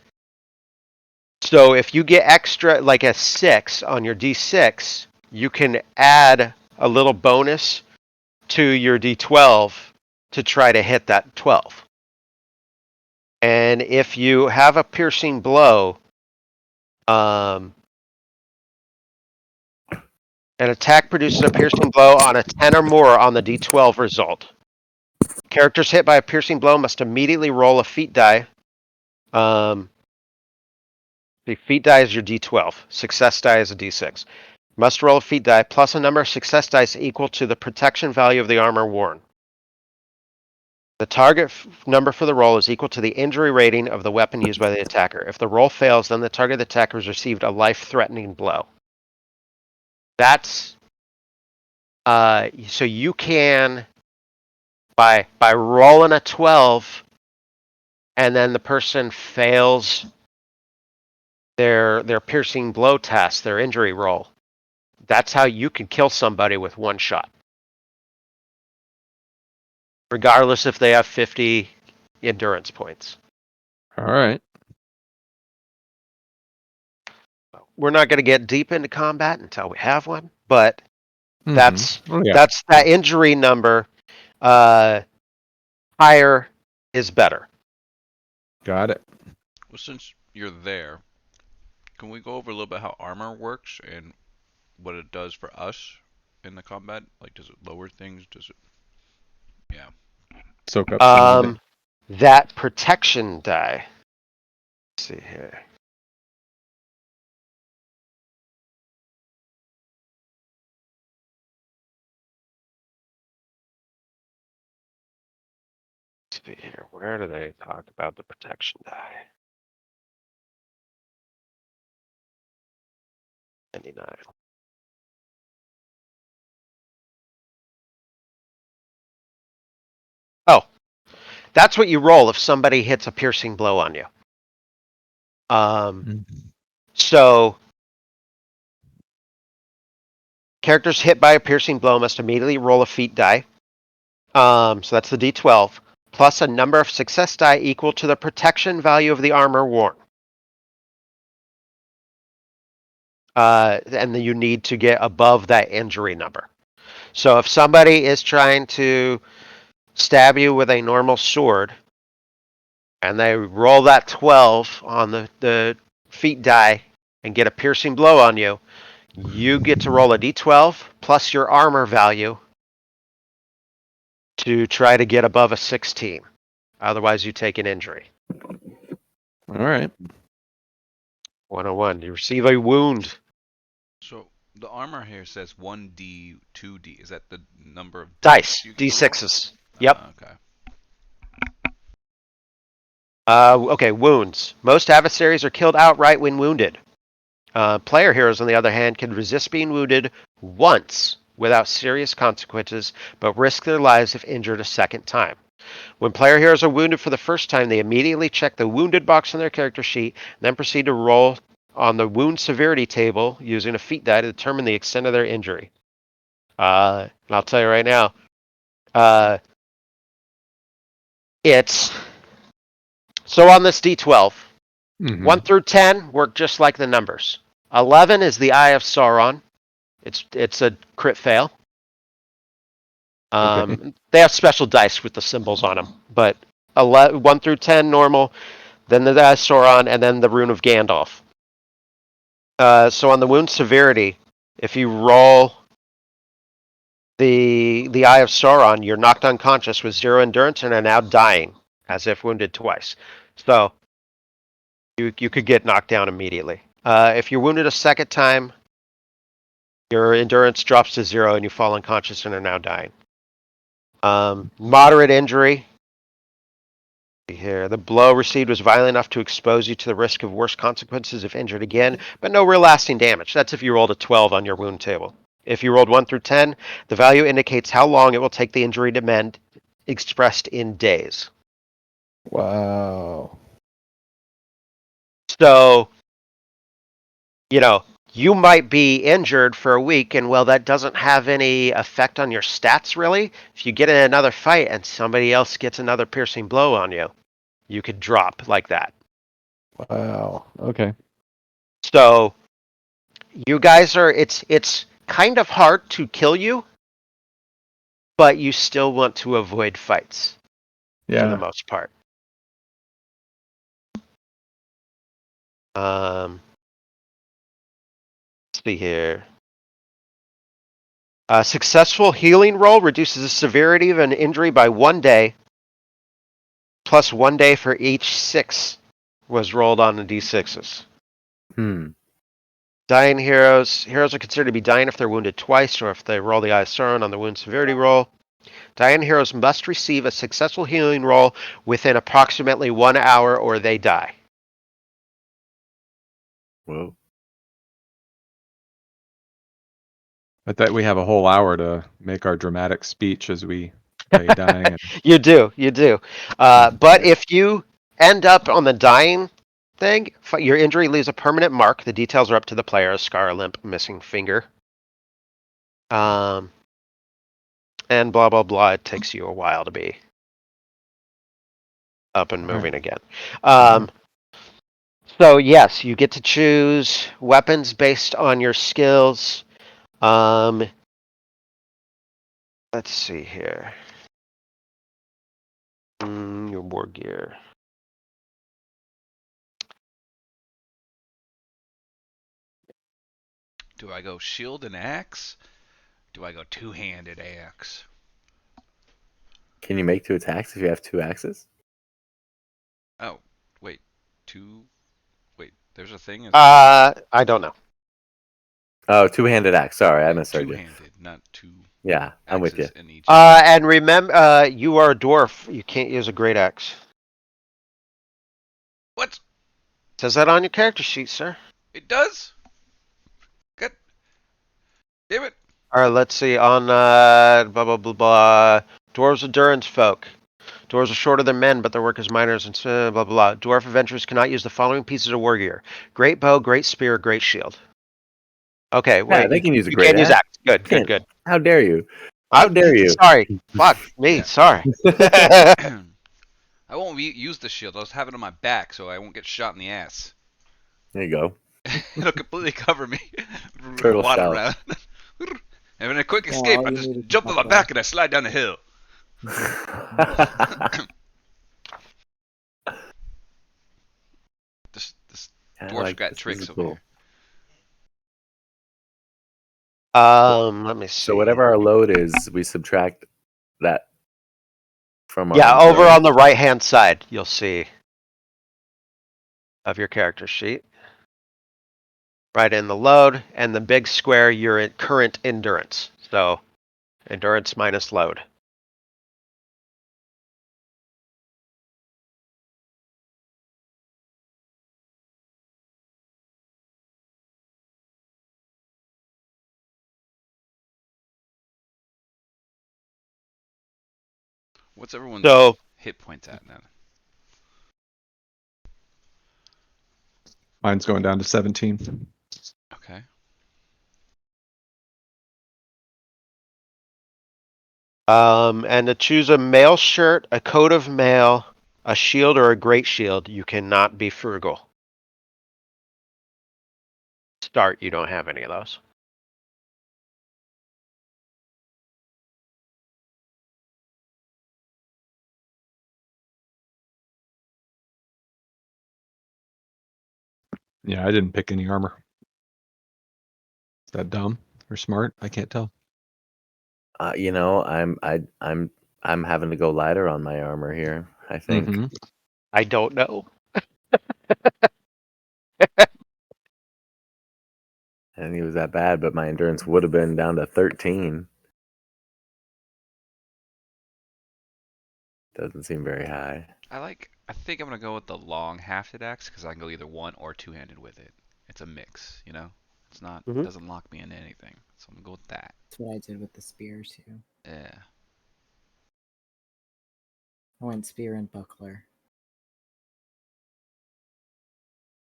So if you get extra, like a 6 on your D6, you can add a little bonus to your D12 to try to hit that 12. And if you have a piercing blow, an attack produces a piercing blow on a 10 or more on the D12 result. Characters hit by a piercing blow must immediately roll a feat die. The feat die is your D12. Success die is a D6. Must roll a feat die plus a number of success dice equal to the protection value of the armor worn. The target number for the roll is equal to the injury rating of the weapon used by the attacker. If the roll fails, then the target attacker has received a life-threatening blow. That's so you can, by rolling a 12 and then the person fails their piercing blow test, their injury roll. That's how you can kill somebody with 1 shot. Regardless if they have 50 endurance points. All right. We're not going to get deep into combat until we have one, but that's yeah. that's that injury number. Higher is better. Got it. Well, since you're there, can we go over a little bit how armor works and what it does for us in the combat? Like, does it lower things? Does it? Yeah. Soak up some wounding. That protection die. Let's see here. Let's see here. Where do they talk about the protection die? 99. Oh, that's what you roll if somebody hits a piercing blow on you. So characters hit by a piercing blow must immediately roll a feat die. So that's the D12 plus a number of success die equal to the protection value of the armor worn. And then you need to get above that injury number. So if somebody is trying to stab you with a normal sword and they roll that 12 on the feat die and get a piercing blow on you, you get to roll a d12 plus your armor value to try to get above a 16. Otherwise, you take an injury. All right. 101. You receive a wound. So the armor here says 1d, 2d. Is that the number of Dice. you get to D6s. roll? Yep. Okay. Okay, wounds. Most adversaries are killed outright when wounded. Player heroes, on the other hand, can resist being wounded once without serious consequences, but risk their lives if injured a second time. When player heroes are wounded for the first time, they immediately check the wounded box on their character sheet, then proceed to roll on the wound severity table using a feat die to determine the extent of their injury. And I'll tell you right now, it's so on this D12, 1 through 10 work just like the numbers. 11 is the Eye of Sauron. It's a crit fail. Okay. They have special dice with the symbols on them, but 1 through 10 normal, then the Eye of Sauron, and then the Rune of Gandalf. So on the wound severity, if you roll the Eye of Sauron, you're knocked unconscious with 0 endurance and are now dying, as if wounded twice. So you could get knocked down immediately. If you're wounded a second time, your endurance drops to 0 and you fall unconscious and are now dying. Moderate injury. Here, the blow received was violent enough to expose you to the risk of worse consequences if injured again, but no real lasting damage. That's if you rolled a 12 on your wound table. If you rolled 1 through 10, the value indicates how long it will take the injury to mend, expressed in days. Wow. So, you might be injured for a week, and well, that doesn't have any effect on your stats, really. If you get in another fight and somebody else gets another piercing blow on you, you could drop like that. Wow. Okay. So, you guys it's kind of hard to kill you, but you still want to avoid fights for the Yeah. most part. Let's see here. A successful healing roll reduces the severity of an injury by 1 day, plus 1 day for each 6 was rolled on the D6s. Dying heroes are considered to be dying if they're wounded twice or if they roll the Eye of Sauron on the wound severity roll. Dying heroes must receive a successful healing roll within approximately 1 hour or they die. Whoa. I bet we have a whole hour to make our dramatic speech as we lay dying. You do. But if you end up on the dying thing, your injury leaves a permanent mark. The details are up to the player: a scar, a limp, missing finger. And blah blah blah. It takes you a while to be up and moving again. So yes, you get to choose weapons based on your skills. Let's see here. Your war gear. Do I go shield and axe? Do I go two-handed axe? Can you make 2 attacks if you have 2 axes? Oh, wait. Wait, there's a thing. I don't know. Oh, 2-handed axe. Sorry, I misheard you. Two-handed, not two Yeah, I'm with you. axes in each. And remember, you are a dwarf. You can't use a great axe. What? Says that on your character sheet, sir. It does? God damn it. All right, let's see. On blah blah blah blah. Dwarves endurance folk. Dwarves are shorter than men, but their work is minors and blah blah blah. Dwarf adventurers cannot use the following pieces of war gear: great bow, great spear, great shield. Okay, wait. Yeah, they can use a you great can't use axe. axe. Good. How dare you? How dare you? Sorry. Fuck me. Yeah. Sorry. I won't use the shield. I'll just have it on my back so I won't get shot in the ass. There you go. It'll completely cover me. Turtle Water shell. around. And in a quick escape, all I you just need is jump on my buckler. back and I slide down the hill. This I dwarf's like got this. tricks This is over cool. here. Let me see. So whatever our load is, we subtract that from our. Yeah, over endurance. on the right-hand side, you'll see of your character sheet. Right in the load, and the big square, your current endurance. So, endurance minus load. What's everyone's So, hit points at now? Mine's going down to 17. Okay. and to choose a mail shirt, a coat of mail, a shield, or a great shield, you cannot be frugal. Start, you don't have any of those. Yeah, I didn't pick any armor. Is that dumb or smart? I can't tell. You know, I'm having to go lighter on my armor here. I think. Mhm. I don't know. I think it was that bad, but my endurance would have been down to 13. Doesn't seem very high. I think I'm gonna go with the long hafted axe because I can go either one or two-handed with it. It's a mix, you know. It's not. Mhm. It doesn't lock me into anything, so I'm gonna go with that. That's what I did with the spear too. Yeah. I went spear and buckler.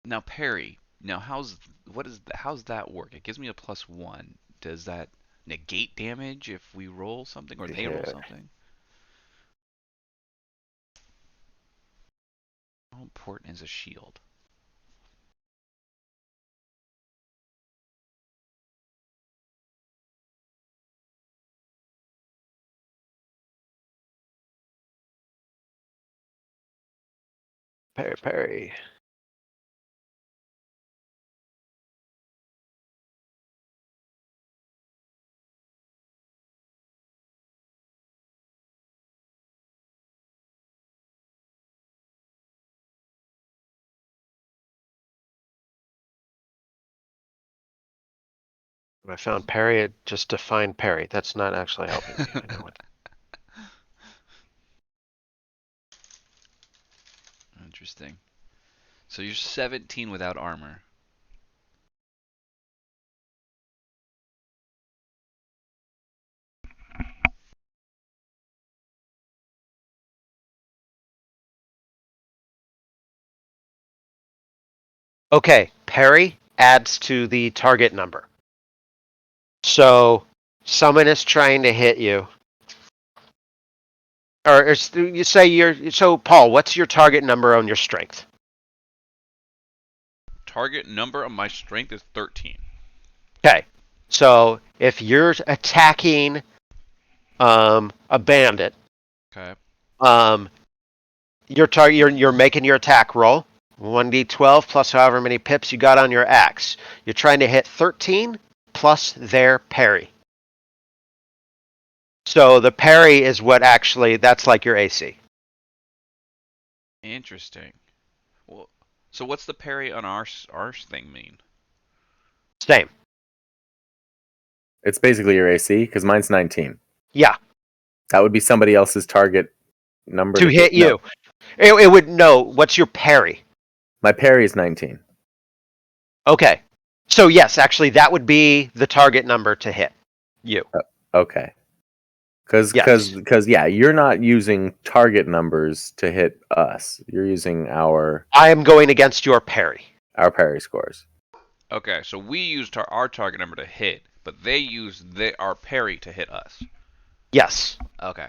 Now parry. Now how's that work? It gives me a +1. Does that negate damage if we roll something or they roll Yeah. something? How important is a shield? Parry. When I found parry, it just defined parry. That's not actually helping me. I know it. Interesting. So you're 17 without armor. Okay, parry adds to the target number. So, someone is trying to hit you. Or you say so Paul, what's your target number on your strength? Target number on my strength is 13. Okay. So, if you're attacking a bandit, Okay. you're making your attack roll. 1d12 plus however many pips you got on your axe. You're trying to hit 13 plus their parry. So the parry is what actually, that's like your AC. Interesting. Well, so what's the parry on our thing mean? Same. It's basically your AC because mine's 19. Yeah. That would be somebody else's target number To hit you. No. It would, no, what's your parry? My parry is 19. Okay. So yes, actually that would be the target number to hit you. Okay. Because yeah, you're not using target numbers to hit us. You're using our I am going against your parry. parry scores. Okay, so we used our target number to hit, but they use our parry to hit us. Yes. Okay.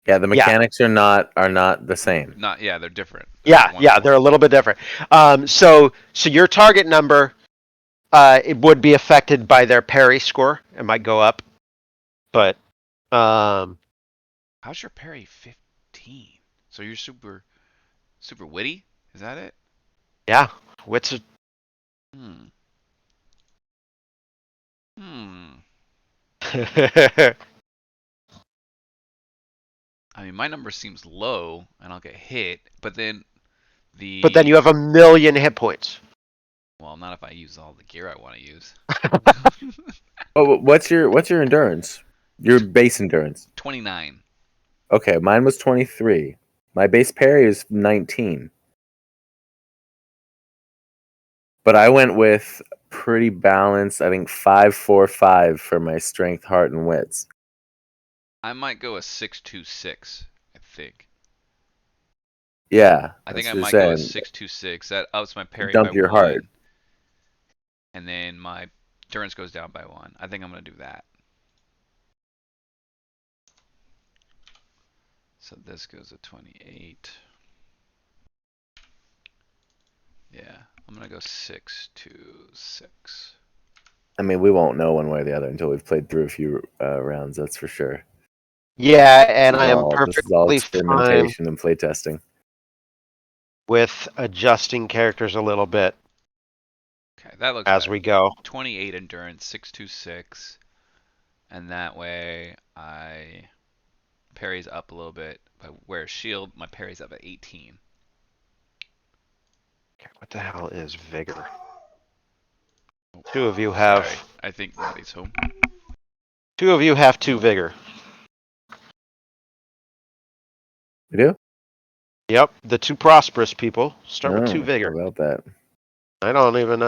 Yeah, the mechanics are not the same. They're different. They're a little bit different. So your target number, it would be affected by their parry score. It might go up, but How's your parry 15? So you're super witty? Is that it? yeah, what's it? I mean, my number seems low, and I'll get hit, but then But then you have 1,000,000 hit points. Well, not if I use all the gear I want to use. Oh, what's your endurance? Your base endurance? 29. Okay, mine was 23. My base parry is 19. But I went with pretty balanced. I think 5-4-5 for my strength, heart, and wits. I might go a 6-2-6. I think. Yeah, I think I might go a 6-2-6. That ups my parry dump by your 1. heart. And then my endurance goes down by 1. I think I'm gonna do that. So this goes to 28. Yeah, I'm gonna go 6-2-6. I mean, we won't know one way or the other until we've played through a few rounds. That's for sure. Yeah, and I am This is all perfectly fine experimentation and play testing with adjusting characters a little bit. Okay, that looks as better. we go. 28 endurance, 6-2-6, and that way I parry's up a little bit. If I wear a shield, my parry's up at 18. Okay, what the hell is vigor? Two of you have. Sorry, I think Maddie's home. Two of you have 2 vigor. You do? Yep, the 2 prosperous people start with 2 vigor. How about that? I don't even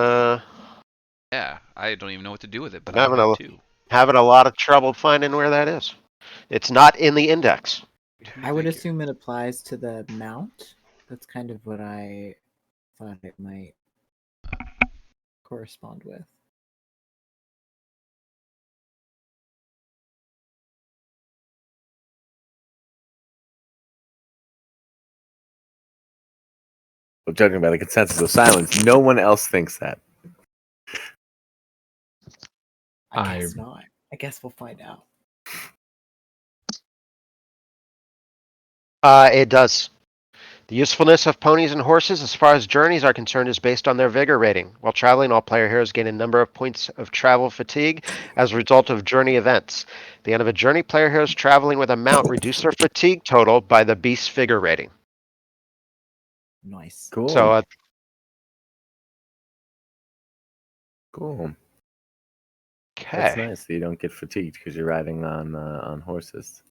Yeah, I don't even know what to do with it, but I'm I have 2. having a lot of trouble finding where that is. It's not in the index. I would assume it applies to the mount. That's kind of what I thought it might correspond with. Well, judging by the consensus of silence, no one else thinks that. I guess not. I guess we'll find out. It does. The usefulness of ponies and horses as far as journeys are concerned is based on their vigor rating. While traveling, all player heroes gain a number of points of travel fatigue as a result of journey events. At the end of a journey, player heroes traveling with a mount reduce their fatigue total by the beast's vigor rating. Nice. Cool. So, cool. okay. That's nice that you don't get fatigued because you're riding on horses.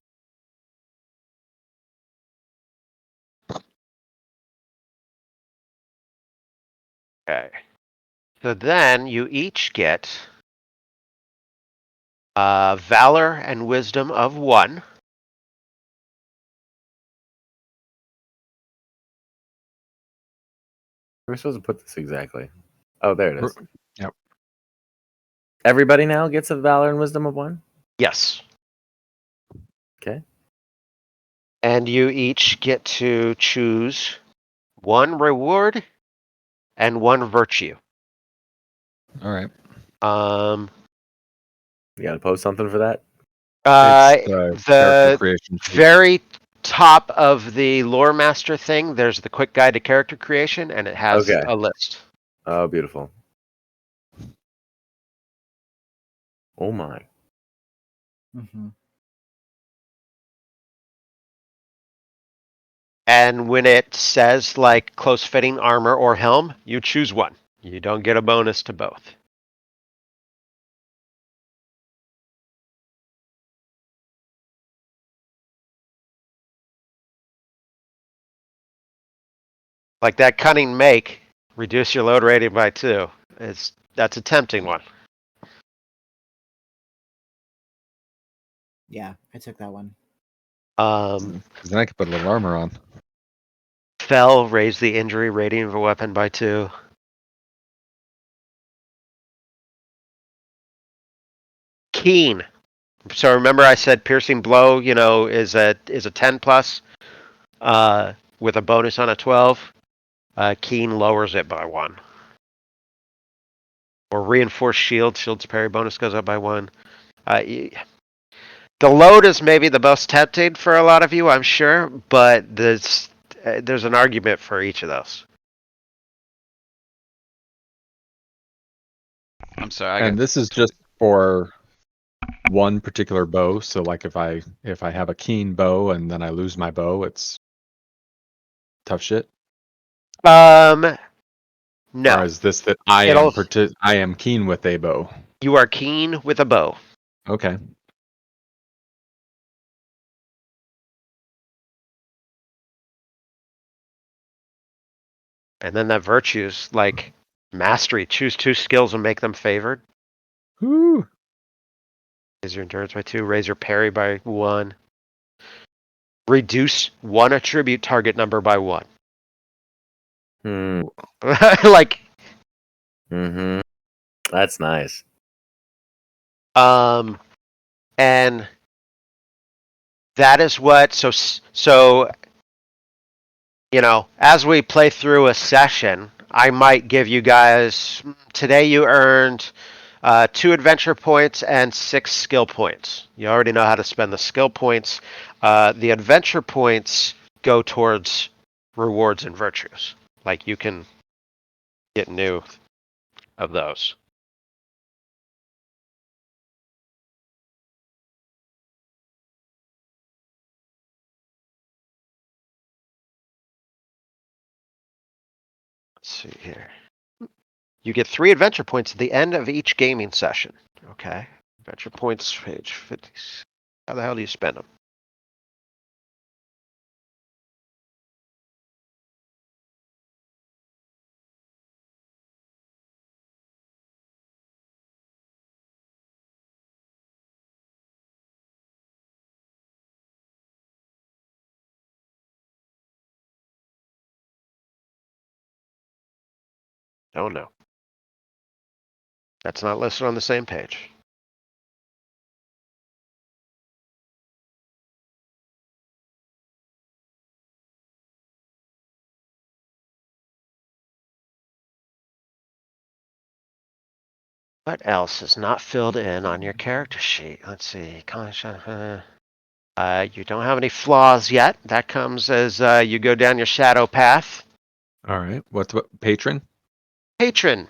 Okay. So then you each get valor and wisdom of 1. We're supposed to put this exactly. Oh, there it is. Yep. Everybody now gets a valor and wisdom of 1? Yes. Okay. And you each get to choose 1 reward and 1 virtue. All right. You got to post something for that? It's, character The creation sheet. very top of the lore master thing, there's the quick guide to character creation, and it has Okay. a list. Oh, beautiful. Oh my. Mm-hmm. And when it says like close fitting armor or helm, you choose one. You don't get a bonus to both. Like that cunning make, reduce your load rating by 2. That's a tempting one. Yeah, I took that one. 'Cause then I could put a little armor on. Fell, raise the injury rating of a weapon by 2. Keen. So remember I said piercing blow, is a 10 plus, with a bonus on a 12. Keen lowers it by 1. Or reinforced shield, shield's parry bonus goes up by 1. The load is maybe the most tempting for a lot of you, I'm sure, but there's an argument for each of those. I'm sorry. And this is just for one particular bow. So like if I have a keen bow and then I lose my bow, it's tough shit. No. Or is this that I am keen with a bow? You are keen with a bow. Okay. And then that virtues, like mastery, choose 2 skills and make them favored. Woo. Raise your endurance by 2, raise your parry by 1. Reduce 1 attribute target number by 1. Like, Mm-hmm. That's nice. and that is what, so, as we play through a session, I might give you guys, today you earned 2 adventure points and 6 skill points. You already know how to spend the skill points. The adventure points go towards rewards and virtues. Like you can get new of those. Let's see here. You get 3 adventure points at the end of each gaming session. Okay. Adventure points, page 50. How the hell do you spend them? Don't know. That's not listed on the same page. What else is not filled in on your character sheet? Let's see. You don't have any flaws yet. That comes as you go down your shadow path. All right. What's patron? Patron.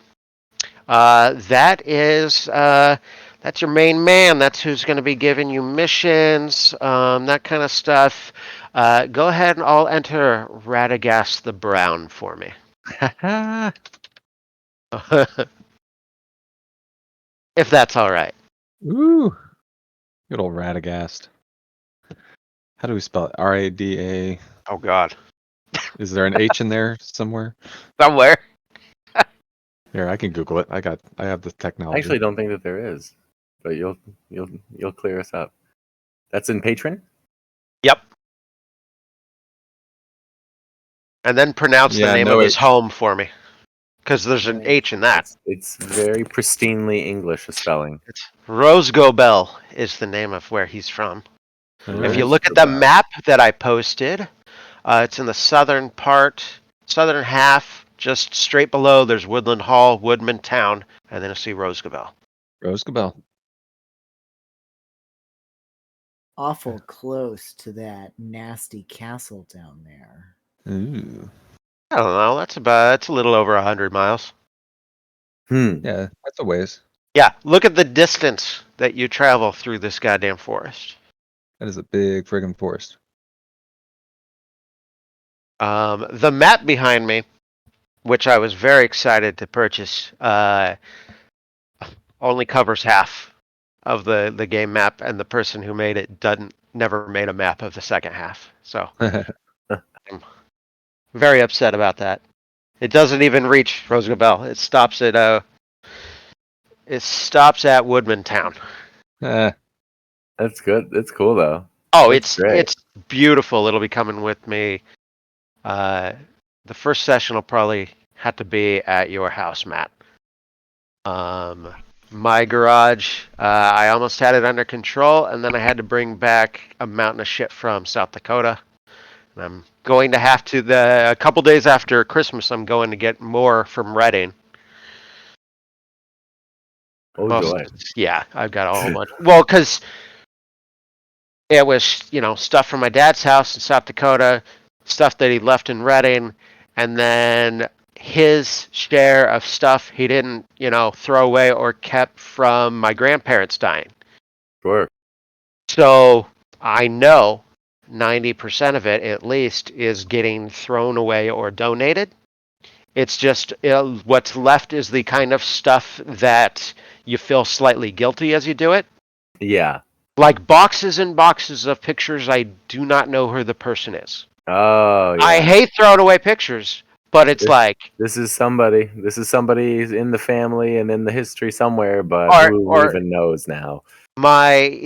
That's your main man. That's who's going to be giving you missions, that kind of stuff. Go ahead and I'll enter Radagast the Brown for me. If that's all right. Ooh. Good old Radagast. How do we spell it? R-A-D-A. Oh God. Is there an H in there somewhere? Somewhere. Here, I can Google it. I have the technology. I actually don't think that there is, but you'll clear us up. That's in Patron? Yep. And then pronounce the name of his home for me. Because there's an H in that. It's very pristinely English a spelling. It's Rosgobel is the name of where he's from. If you look at the map that I posted, it's in the southern half, just straight below. There's Woodland Hall, Woodman Town, and then you'll see Rosgobel. Rosgobel. Awful close to that nasty castle down there. Ooh. I don't know. That's a little over 100 miles. Yeah, that's a ways. Yeah, look at the distance that you travel through this goddamn forest. That is a big friggin' forest. The map behind me, which I was very excited to purchase, only covers half of the game map, and the person who made it never made a map of the second half. So I'm very upset about that. It doesn't even reach Rosabelle. It stops at Woodman Town. Eh, That's good. That's cool though. Oh, That's great. it's beautiful. It'll be coming with me. The first session will probably have to be at your house, Matt. My garage, I almost had it under control, and then I had to bring back a mountain of shit from South Dakota. And I'm going to have to a couple days after Christmas. I'm going to get more from Reading. Oh joy. Yeah, I've got a whole bunch. Well, because it was, stuff from my dad's house in South Dakota, stuff that he left in Reading, and then his share of stuff he didn't, throw away or kept from my grandparents dying. Sure. So I know 90% of it, at least, is getting thrown away or donated. It's just what's left is the kind of stuff that you feel slightly guilty as you do it. Yeah. Like boxes and boxes of pictures I do not know who the person is. Oh yeah. I hate throwing away pictures, but it's This is somebody in the family and in the history somewhere, but Or- who or- even knows now? my